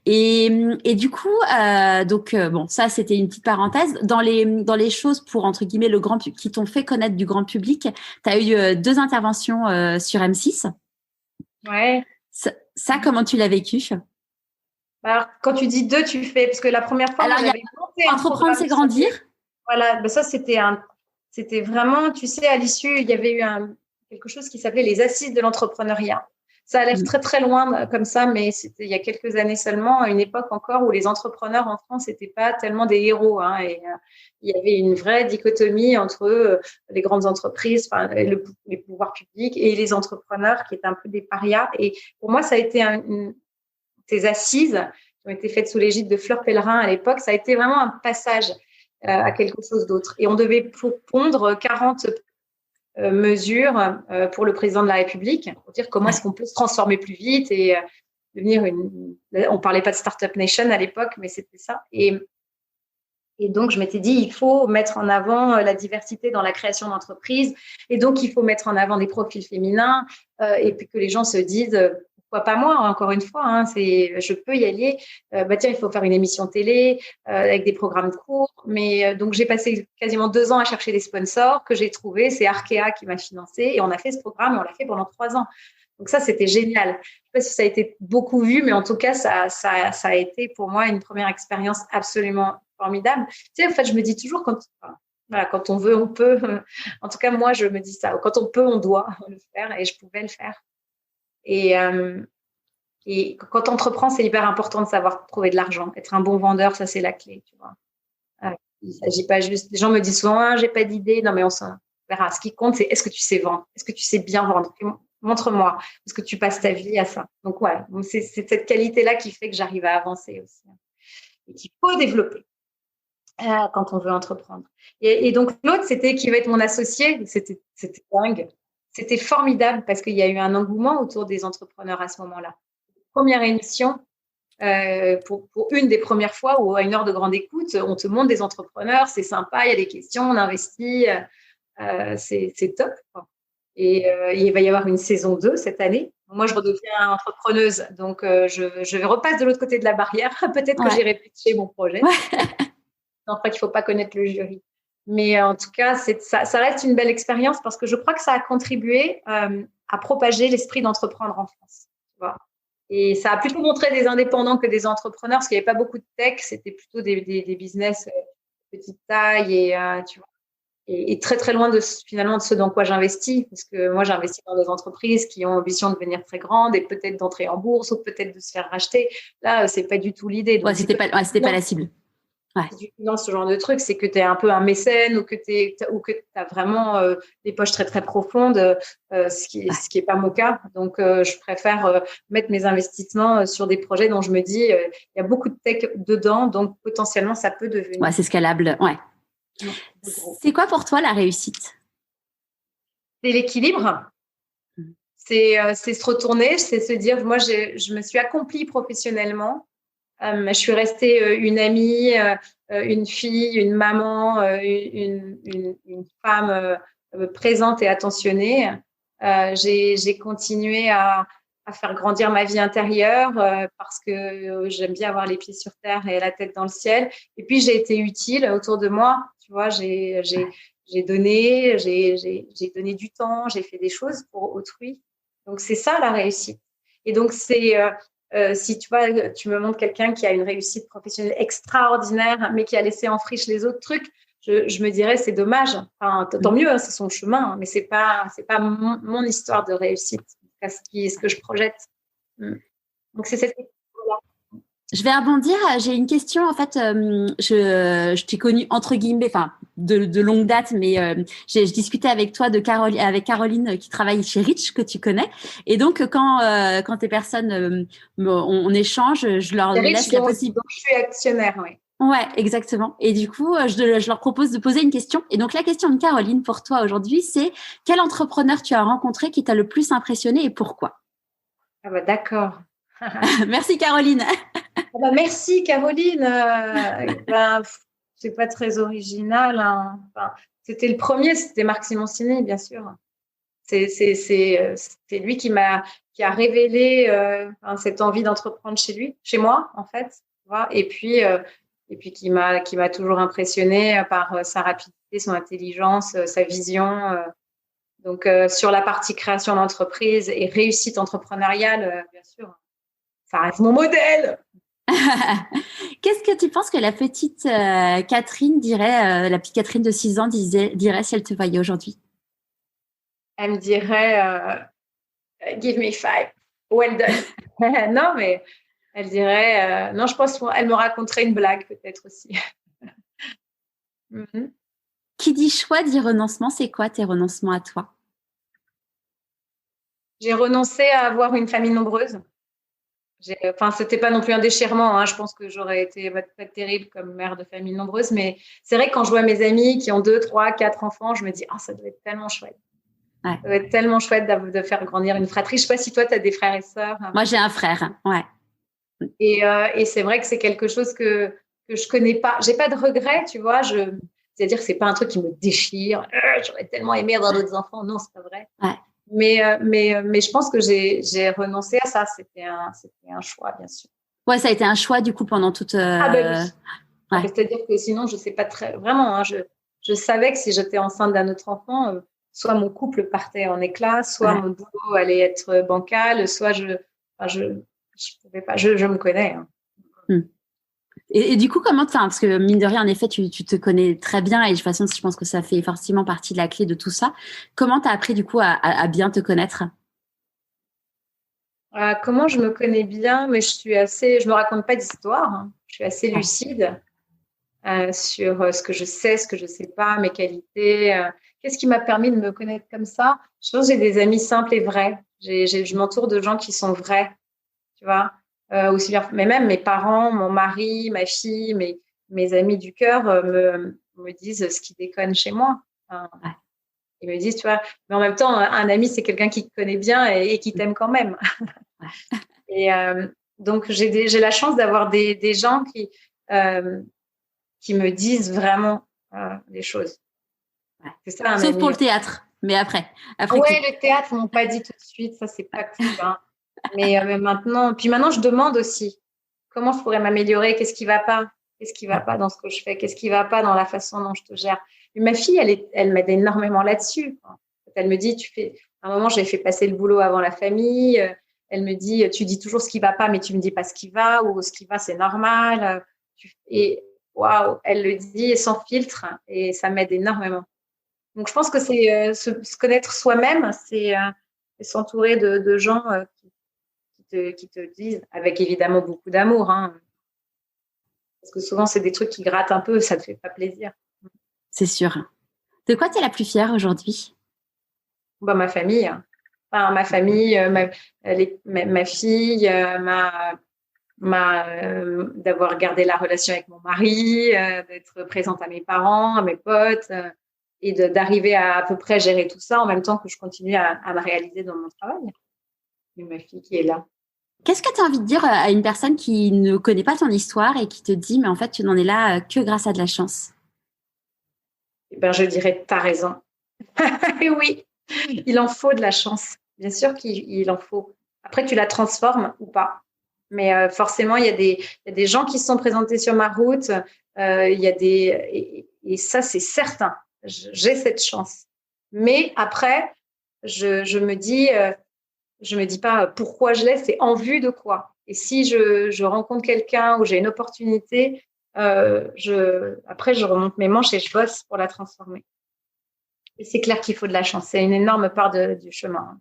Et du coup, bon, ça, c'était une petite parenthèse. Dans les choses pour, entre guillemets, qui t'ont fait connaître du grand public, tu as eu 2 interventions sur M6. Ouais. Ça, comment tu l'as vécu? Alors, quand tu dis 2, tu fais… Parce que la première fois… Alors, il y a Entreprendre, c'est grandir. Voilà, ben ça, c'était vraiment… Tu sais, à l'issue, il y avait eu quelque chose qui s'appelait les Assises de l'entrepreneuriat. Ça a l'air très, très loin comme ça, mais c'était il y a quelques années seulement, à une époque encore où les entrepreneurs en France n'étaient pas tellement des héros. Hein, et il y avait une vraie dichotomie entre les grandes entreprises, les pouvoirs publics et les entrepreneurs qui étaient un peu des parias. Et pour moi, ça a été ces assises qui ont été faites sous l'égide de Fleur Pellerin à l'époque. Ça a été vraiment un passage à quelque chose d'autre. Et on devait pondre 40 mesures pour le président de la République, pour dire comment est-ce qu'on peut se transformer plus vite et devenir on parlait pas de Startup Nation à l'époque, mais c'était ça. Et donc, je m'étais dit, il faut mettre en avant la diversité dans la création d'entreprises. Et donc, il faut mettre en avant des profils féminins et puis que les gens se disent, pourquoi pas moi, encore une fois, hein, je peux y aller. Tiens, il faut faire une émission télé avec des programmes courts. Mais donc, j'ai passé quasiment 2 ans à chercher des sponsors que j'ai trouvés. C'est Arkea qui m'a financé et on a fait ce programme et on l'a fait pendant 3 ans. Donc ça, c'était génial. Je ne sais pas si ça a été beaucoup vu, mais en tout cas, ça a été pour moi une première expérience absolument formidable. Tu sais, en fait, je me dis toujours quand on veut, on peut. En tout cas, moi, je me dis ça. Quand on peut, on doit le faire et je pouvais le faire. Et Et quand tu entreprends, c'est hyper important de savoir trouver de l'argent. Être un bon vendeur, ça, c'est la clé, tu vois. Il ne s'agit pas juste… Les gens me disent souvent, j'ai pas d'idée. Non, mais on s'en verra. Ce qui compte, c'est est-ce que tu sais vendre? Est-ce que tu sais bien vendre? Montre-moi. Est-ce que tu passes ta vie à ça? Donc, ouais, c'est cette qualité-là qui fait que j'arrive à avancer aussi. Et qu'il faut développer quand on veut entreprendre. Et donc, l'autre, c'était qui va être mon associé. C'était dingue. C'était formidable parce qu'il y a eu un engouement autour des entrepreneurs à ce moment-là. Première émission, pour une des premières fois où à une heure de grande écoute, on te montre des entrepreneurs, c'est sympa, il y a des questions, on investit, c'est top, quoi. Et il va y avoir une saison 2 cette année. Moi, je redeviens entrepreneuse, donc je repasse de l'autre côté de la barrière. Peut-être que j'irai pitcher mon projet. Non, après qu'il ne faut pas connaître le jury. Mais en tout cas, ça reste une belle expérience parce que je crois que ça a contribué à propager l'esprit d'entreprendre en France. Tu vois. Et ça a plutôt montré des indépendants que des entrepreneurs parce qu'il n'y avait pas beaucoup de tech, c'était plutôt des business de petite taille et, tu vois, et très, très loin finalement de ce dans quoi j'investis. Parce que moi, j'investis dans des entreprises qui ont ambition de devenir très grandes et peut-être d'entrer en bourse ou peut-être de se faire racheter. Là, ce n'est pas du tout l'idée. Donc, c'était pas la cible. Si tu finances ce genre de truc, c'est que tu es un peu un mécène ou que tu as vraiment des poches très, très profondes, ce qui est pas mon cas. Donc, je préfère mettre mes investissements sur des projets dont je me dis il y a beaucoup de tech dedans, donc potentiellement, ça peut devenir… Ouais, c'est scalable. Ouais. C'est quoi pour toi la réussite? C'est l'équilibre. C'est se retourner, c'est se dire, moi, je me suis accomplie professionnellement. Je suis restée une amie, une fille, une maman, une femme présente et attentionnée. J'ai continué à faire grandir ma vie intérieure parce que j'aime bien avoir les pieds sur terre et la tête dans le ciel. Et puis, j'ai été utile autour de moi. Tu vois, j'ai donné du temps, j'ai fait des choses pour autrui. Donc, c'est ça la réussite. Et donc, c'est… si tu vois, tu me montres quelqu'un qui a une réussite professionnelle extraordinaire, mais qui a laissé en friche les autres trucs, je me dirais c'est dommage. Enfin, tant mieux, hein, c'est son chemin, mais c'est pas mon histoire de réussite. C'est ce que je projette. Donc c'est cette… Je vais rebondir. J'ai une question. En fait, je t'ai connue entre guillemets, enfin de longue date, mais je discutais avec toi avec Caroline qui travaille chez Rich que tu connais. Et donc quand tes personnes on échange, je leur laisse la possibilité. Donc je suis actionnaire, oui. Ouais, exactement. Et du coup, je leur propose de poser une question. Et donc la question de Caroline pour toi aujourd'hui, c'est quel entrepreneur tu as rencontré qui t'a le plus impressionné et pourquoi? Ah bah d'accord. Merci Caroline. Ah bah merci Caroline. C'est pas très original. Hein. Enfin, c'était le premier, c'était Marc Simoncini, bien sûr. C'est lui qui a révélé cette envie d'entreprendre chez moi en fait. Tu vois. Et puis qui m'a toujours impressionnée par sa rapidité, son intelligence, sa vision. Donc sur la partie création d'entreprise et réussite entrepreneuriale, bien sûr. Ça reste mon modèle. Qu'est-ce que tu penses que la petite Catherine dirait, la petite Catherine de 6 ans dirait si elle te voyait aujourd'hui? Elle me dirait give me 5, well done. Non, mais elle dirait non, je pense qu'elle me raconterait une blague peut-être aussi. Qui dit choix dit renoncement, c'est quoi tes renoncements à toi? J'ai renoncé à avoir une famille nombreuse. Enfin, c'était pas non plus un déchirement. Hein. Je pense que j'aurais été pas terrible comme mère de famille nombreuse. Mais c'est vrai que quand je vois mes amis qui ont 2, 3, 4 enfants, je me dis, ça doit être tellement chouette. Ouais. Ça doit être tellement chouette de faire grandir une fratrie. Je sais pas si toi, tu as des frères et sœurs. Moi, j'ai un frère. Ouais. Et c'est vrai que c'est quelque chose que je connais pas. J'ai pas de regrets, tu vois. C'est-à-dire que c'est pas un truc qui me déchire. J'aurais tellement aimé avoir d'autres enfants. Non, c'est pas vrai. Ouais. Mais je pense que j'ai renoncé à ça. C'était un choix, bien sûr. Ouais, ça a été un choix du coup pendant toute. Ah ben oui. Ouais. C'est-à-dire que sinon, je sais pas vraiment. Hein, je savais que si j'étais enceinte d'un autre enfant, soit mon couple partait en éclats, soit mon boulot allait être bancal, soit je pouvais pas. Je me connais. Hein. Et du coup, parce que mine de rien, en effet, tu te connais très bien et de toute façon, je pense que ça fait forcément partie de la clé de tout ça. Comment tu as appris du coup à bien te connaître? Comment je me connais bien, mais je me raconte pas d'histoire, hein. Je suis assez lucide sur ce que je sais pas, mes qualités. Qu'est-ce qui m'a permis de me connaître comme ça? Je pense que j'ai des amis simples et vrais. Je m'entoure de gens qui sont vrais, tu vois. Aussi bien, mais même mes parents, mon mari, ma fille, mes amis du cœur me disent ce qui déconne chez moi. Enfin, Ouais. ils me disent, tu vois, mais en même temps, un ami, c'est quelqu'un qui te connaît bien et qui t'aime quand même. Ouais. Et donc, j'ai la chance d'avoir des gens qui me disent vraiment les choses. Ouais. C'est ça, un Sauf ami. pour le théâtre, mais après coup. Ouais, le théâtre, ils m'ont pas dit tout de suite, ça, c'est pas cool, hein. Mais maintenant, je demande aussi comment je pourrais m'améliorer, qu'est-ce qui va pas? Qu'est-ce qui va pas dans ce que je fais? Qu'est-ce qui va pas dans la façon dont je te gère? Et ma fille, elle m'aide énormément là-dessus. Elle me dit, à un moment, j'ai fait passer le boulot avant la famille. Elle me dit, tu dis toujours ce qui va pas, mais tu me dis pas ce qui va, ou ce qui va, c'est normal. Et waouh, elle le dit sans filtre, et ça m'aide énormément. Donc, je pense que c'est se connaître soi-même, c'est s'entourer de gens qui te disent, avec évidemment beaucoup d'amour, hein, parce que souvent, c'est des trucs qui grattent un peu, ça te fait pas plaisir. C'est sûr. De quoi tu es la plus fière aujourd'hui? Bah, ma famille. Enfin, ma famille, ma fille, d'avoir gardé la relation avec mon mari, d'être présente à mes parents, à mes potes, et d'arriver à peu près gérer tout ça en même temps que je continue à me réaliser dans mon travail. Et ma fille qui est là. Qu'est-ce que tu as envie de dire à une personne qui ne connaît pas ton histoire et qui te dit, mais en fait, tu n'en es là que grâce à de la chance? Eh ben, je dirais, t'as raison. Et oui, il en faut de la chance. Bien sûr qu'il en faut. Après, tu la transformes ou pas. Mais forcément, il y a des gens qui se sont présentés sur ma route. Il y a et ça, c'est certain. J'ai cette chance. Mais après, je me dis, je me dis pas pourquoi je l'ai, c'est en vue de quoi. Et si je rencontre quelqu'un ou j'ai une opportunité, après, je remonte mes manches et je bosse pour la transformer. Et c'est clair qu'il faut de la chance. C'est une énorme part du chemin.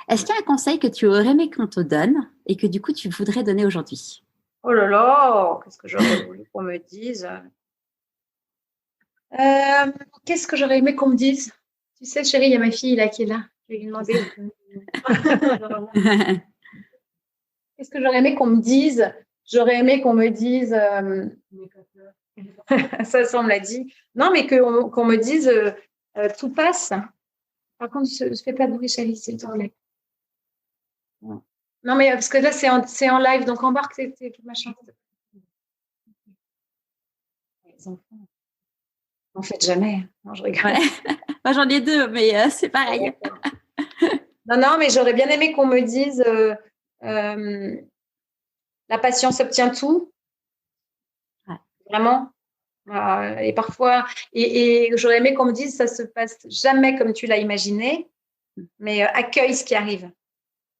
Est-ce qu'il y a un conseil que tu aurais aimé qu'on te donne et que du coup, tu voudrais donner aujourd'hui? Oh là là, qu'est-ce que j'aurais voulu qu'on me dise? Qu'est-ce que j'aurais aimé qu'on me dise? Tu sais, chérie, il y a ma fille là qui est là. Je vais lui demander. Qu'est-ce que j'aurais aimé qu'on me dise? J'aurais aimé qu'on me dise. Ça, on me l'a dit. Non, mais qu'on me dise tout passe. Par contre, je fais pas de bruit, chérie, s'il te plaît. Non, mais parce que là, c'est en live, donc embarque tes machins. Les enfants. En fait, jamais. Non, je rigole. Ouais. Moi, j'en ai deux, mais c'est pareil. Non, mais j'aurais bien aimé qu'on me dise la patience obtient tout. Ouais. Vraiment. Et parfois, et j'aurais aimé qu'on me dise ça se passe jamais comme tu l'as imaginé, mais accueille ce qui arrive.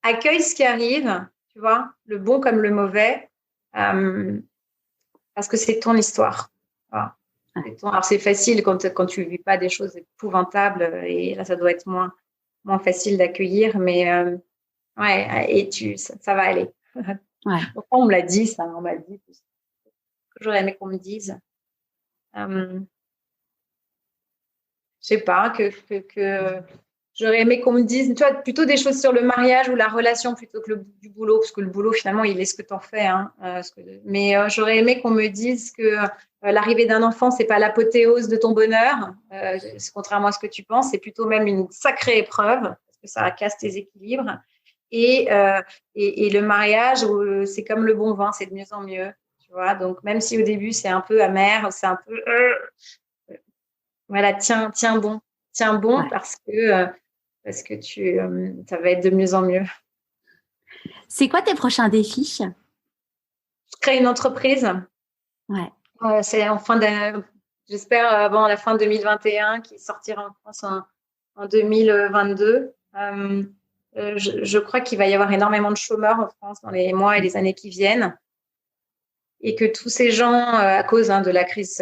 Accueille ce qui arrive, tu vois, le bon comme le mauvais, parce que c'est ton histoire. Voilà. Alors, c'est facile quand tu ne vis pas des choses épouvantables, et là, ça doit être moins facile d'accueillir, mais ouais, et ça va aller. Ouais. Pourquoi on me l'a dit, ça? On m'a dit. J'aurais aimé qu'on me dise. Je sais pas, que j'aurais aimé qu'on me dise, tu vois, plutôt des choses sur le mariage ou la relation plutôt que du boulot, parce que le boulot, finalement, il est ce que tu en fais. Hein, mais j'aurais aimé qu'on me dise que l'arrivée d'un enfant, c'est pas l'apothéose de ton bonheur, contrairement à ce que tu penses, c'est plutôt même une sacrée épreuve, parce que ça casse tes équilibres. Et le mariage, c'est comme le bon vin, c'est de mieux en mieux. Tu vois, donc même si au début, c'est un peu amer, c'est un peu... voilà, tiens bon ouais. Parce que ça va être de mieux en mieux. C'est quoi tes prochains défis? Je crée une entreprise. Ouais. C'est j'espère avant la fin 2021, qui sortira en France en 2022. Je crois qu'il va y avoir énormément de chômeurs en France dans les mois et les années qui viennent, et que tous ces gens, à cause de la crise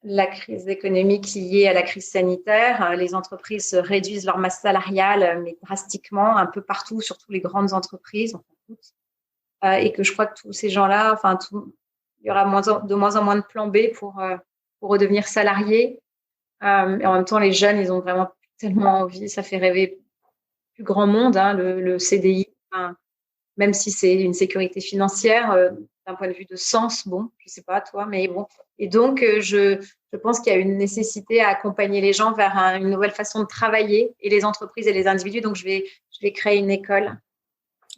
la crise économique liée à la crise sanitaire. Les entreprises réduisent leur masse salariale, mais drastiquement, un peu partout, surtout les grandes entreprises, enfin toutes. Et que je crois que tous ces gens-là, il y aura de moins en moins de plan B pour redevenir salariés. Et en même temps, les jeunes, ils ont vraiment tellement envie, ça fait rêver plus grand monde, le CDI, même si c'est une sécurité financière, d'un point de vue de sens, bon, je sais pas toi, mais bon. Et donc, je pense qu'il y a une nécessité à accompagner les gens vers une nouvelle façon de travailler, et les entreprises et les individus. Donc, je vais créer une école.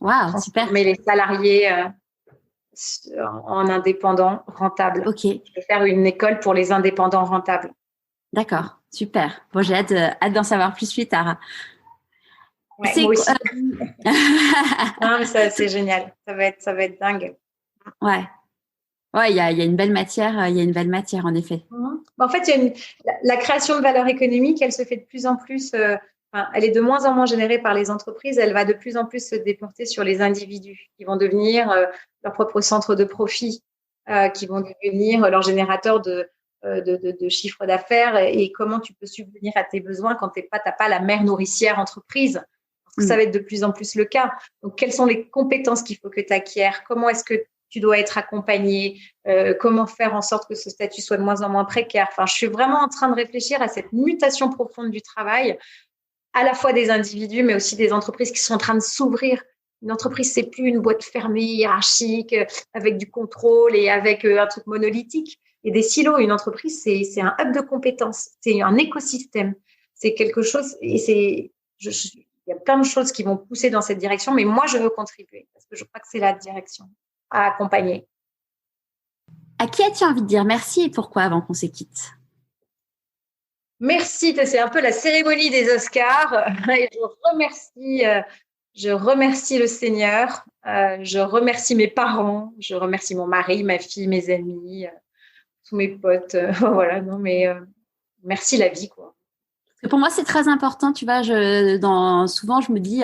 Waouh, super. Mais les salariés en indépendants rentables. Ok. Je vais faire une école pour les indépendants rentables. D'accord, super. Bon, j'ai hâte d'en savoir plus tard. Ouais, moi aussi. Non, mais c'est génial. Ça va être dingue. Ouais. Ouais, il y a une belle matière. Il y a une belle matière, en effet. En fait, la création de valeur économique, elle se fait de plus en plus. Elle est de moins en moins générée par les entreprises. Elle va de plus en plus se déporter sur les individus qui vont devenir leur propre centre de profit, qui vont devenir leur générateur de chiffre d'affaires, et comment tu peux subvenir à tes besoins quand t'as pas la mère nourricière entreprise. Ça va être de plus en plus le cas. Donc, quelles sont les compétences qu'il faut que tu acquiers? Comment est-ce que tu dois être accompagné? Comment faire en sorte que ce statut soit de moins en moins précaire? Enfin, je suis vraiment en train de réfléchir à cette mutation profonde du travail, à la fois des individus, mais aussi des entreprises qui sont en train de s'ouvrir. Une entreprise, c'est plus une boîte fermée, hiérarchique, avec du contrôle et avec un truc monolithique et des silos. Une entreprise, c'est un hub de compétences, c'est un écosystème, c'est quelque chose, et il y a plein de choses qui vont pousser dans cette direction, mais moi, je veux contribuer parce que je crois que c'est la direction à accompagner. À qui as-tu envie de dire merci et pourquoi avant qu'on se quitte? Merci, c'est un peu la cérémonie des Oscars. Et je remercie le Seigneur, je remercie mes parents, je remercie mon mari, ma fille, mes amis, tous mes potes. Voilà, non, mais merci la vie, quoi. Pour moi, c'est très important, tu vois. Souvent, je me dis,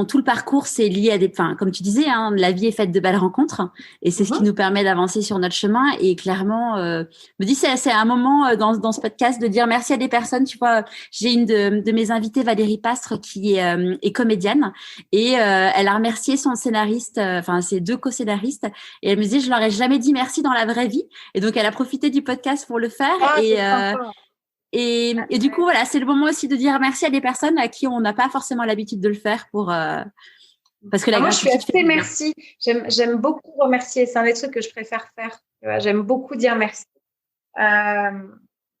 tout le parcours, c'est lié à comme tu disais, la vie est faite de belles rencontres, et c'est ce qui nous permet d'avancer sur notre chemin. Et clairement, me dis, c'est un moment dans ce podcast de dire merci à des personnes. Tu vois, j'ai une de mes invitées, Valérie Pastre, qui est comédienne, et elle a remercié son scénariste, ses 2 co-scénaristes, et elle me disait, je leur ai jamais dit merci dans la vraie vie, et donc elle a profité du podcast pour le faire. Et du coup, voilà, c'est le moment aussi de dire merci à des personnes à qui on n'a pas forcément l'habitude de le faire parce que moi, je suis assez merci. J'aime beaucoup remercier. C'est un des trucs que je préfère faire. Tu vois, j'aime beaucoup dire merci.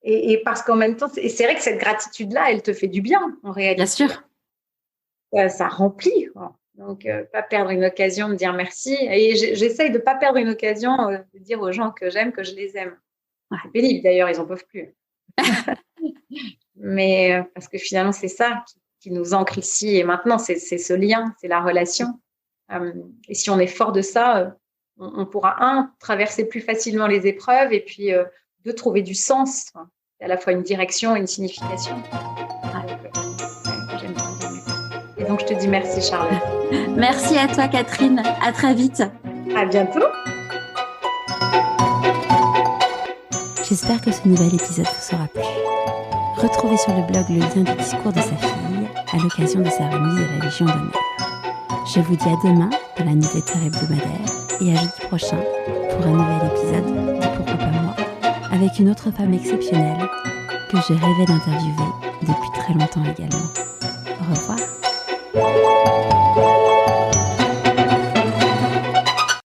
Et parce qu'en même temps, c'est vrai que cette gratitude-là, elle te fait du bien, en réalité. Bien sûr. Ça remplit, quoi. Donc, pas perdre une occasion de dire merci. Et j'essaye de pas perdre une occasion de dire aux gens que j'aime, que je les aime. Ouais. C'est pénible, d'ailleurs, ils n'en peuvent plus. Mais parce que finalement c'est ça qui nous ancre ici et maintenant, c'est ce lien, c'est la relation, et si on est fort de ça, on pourra traverser plus facilement les épreuves, et puis 2, trouver du sens, à la fois une direction et une signification. J'aime bien. Et donc je te dis merci, Charlotte. Merci à toi, Catherine, à très vite. À bientôt. J'espère que ce nouvel épisode vous sera plu. Retrouvez sur le blog le lien du discours de sa fille à l'occasion de sa remise à la Légion d'honneur. Je vous dis à demain dans la newsletter hebdomadaire et à jeudi prochain pour un nouvel épisode de Pourquoi pas moi, avec une autre femme exceptionnelle que j'ai rêvé d'interviewer depuis très longtemps également. Au revoir.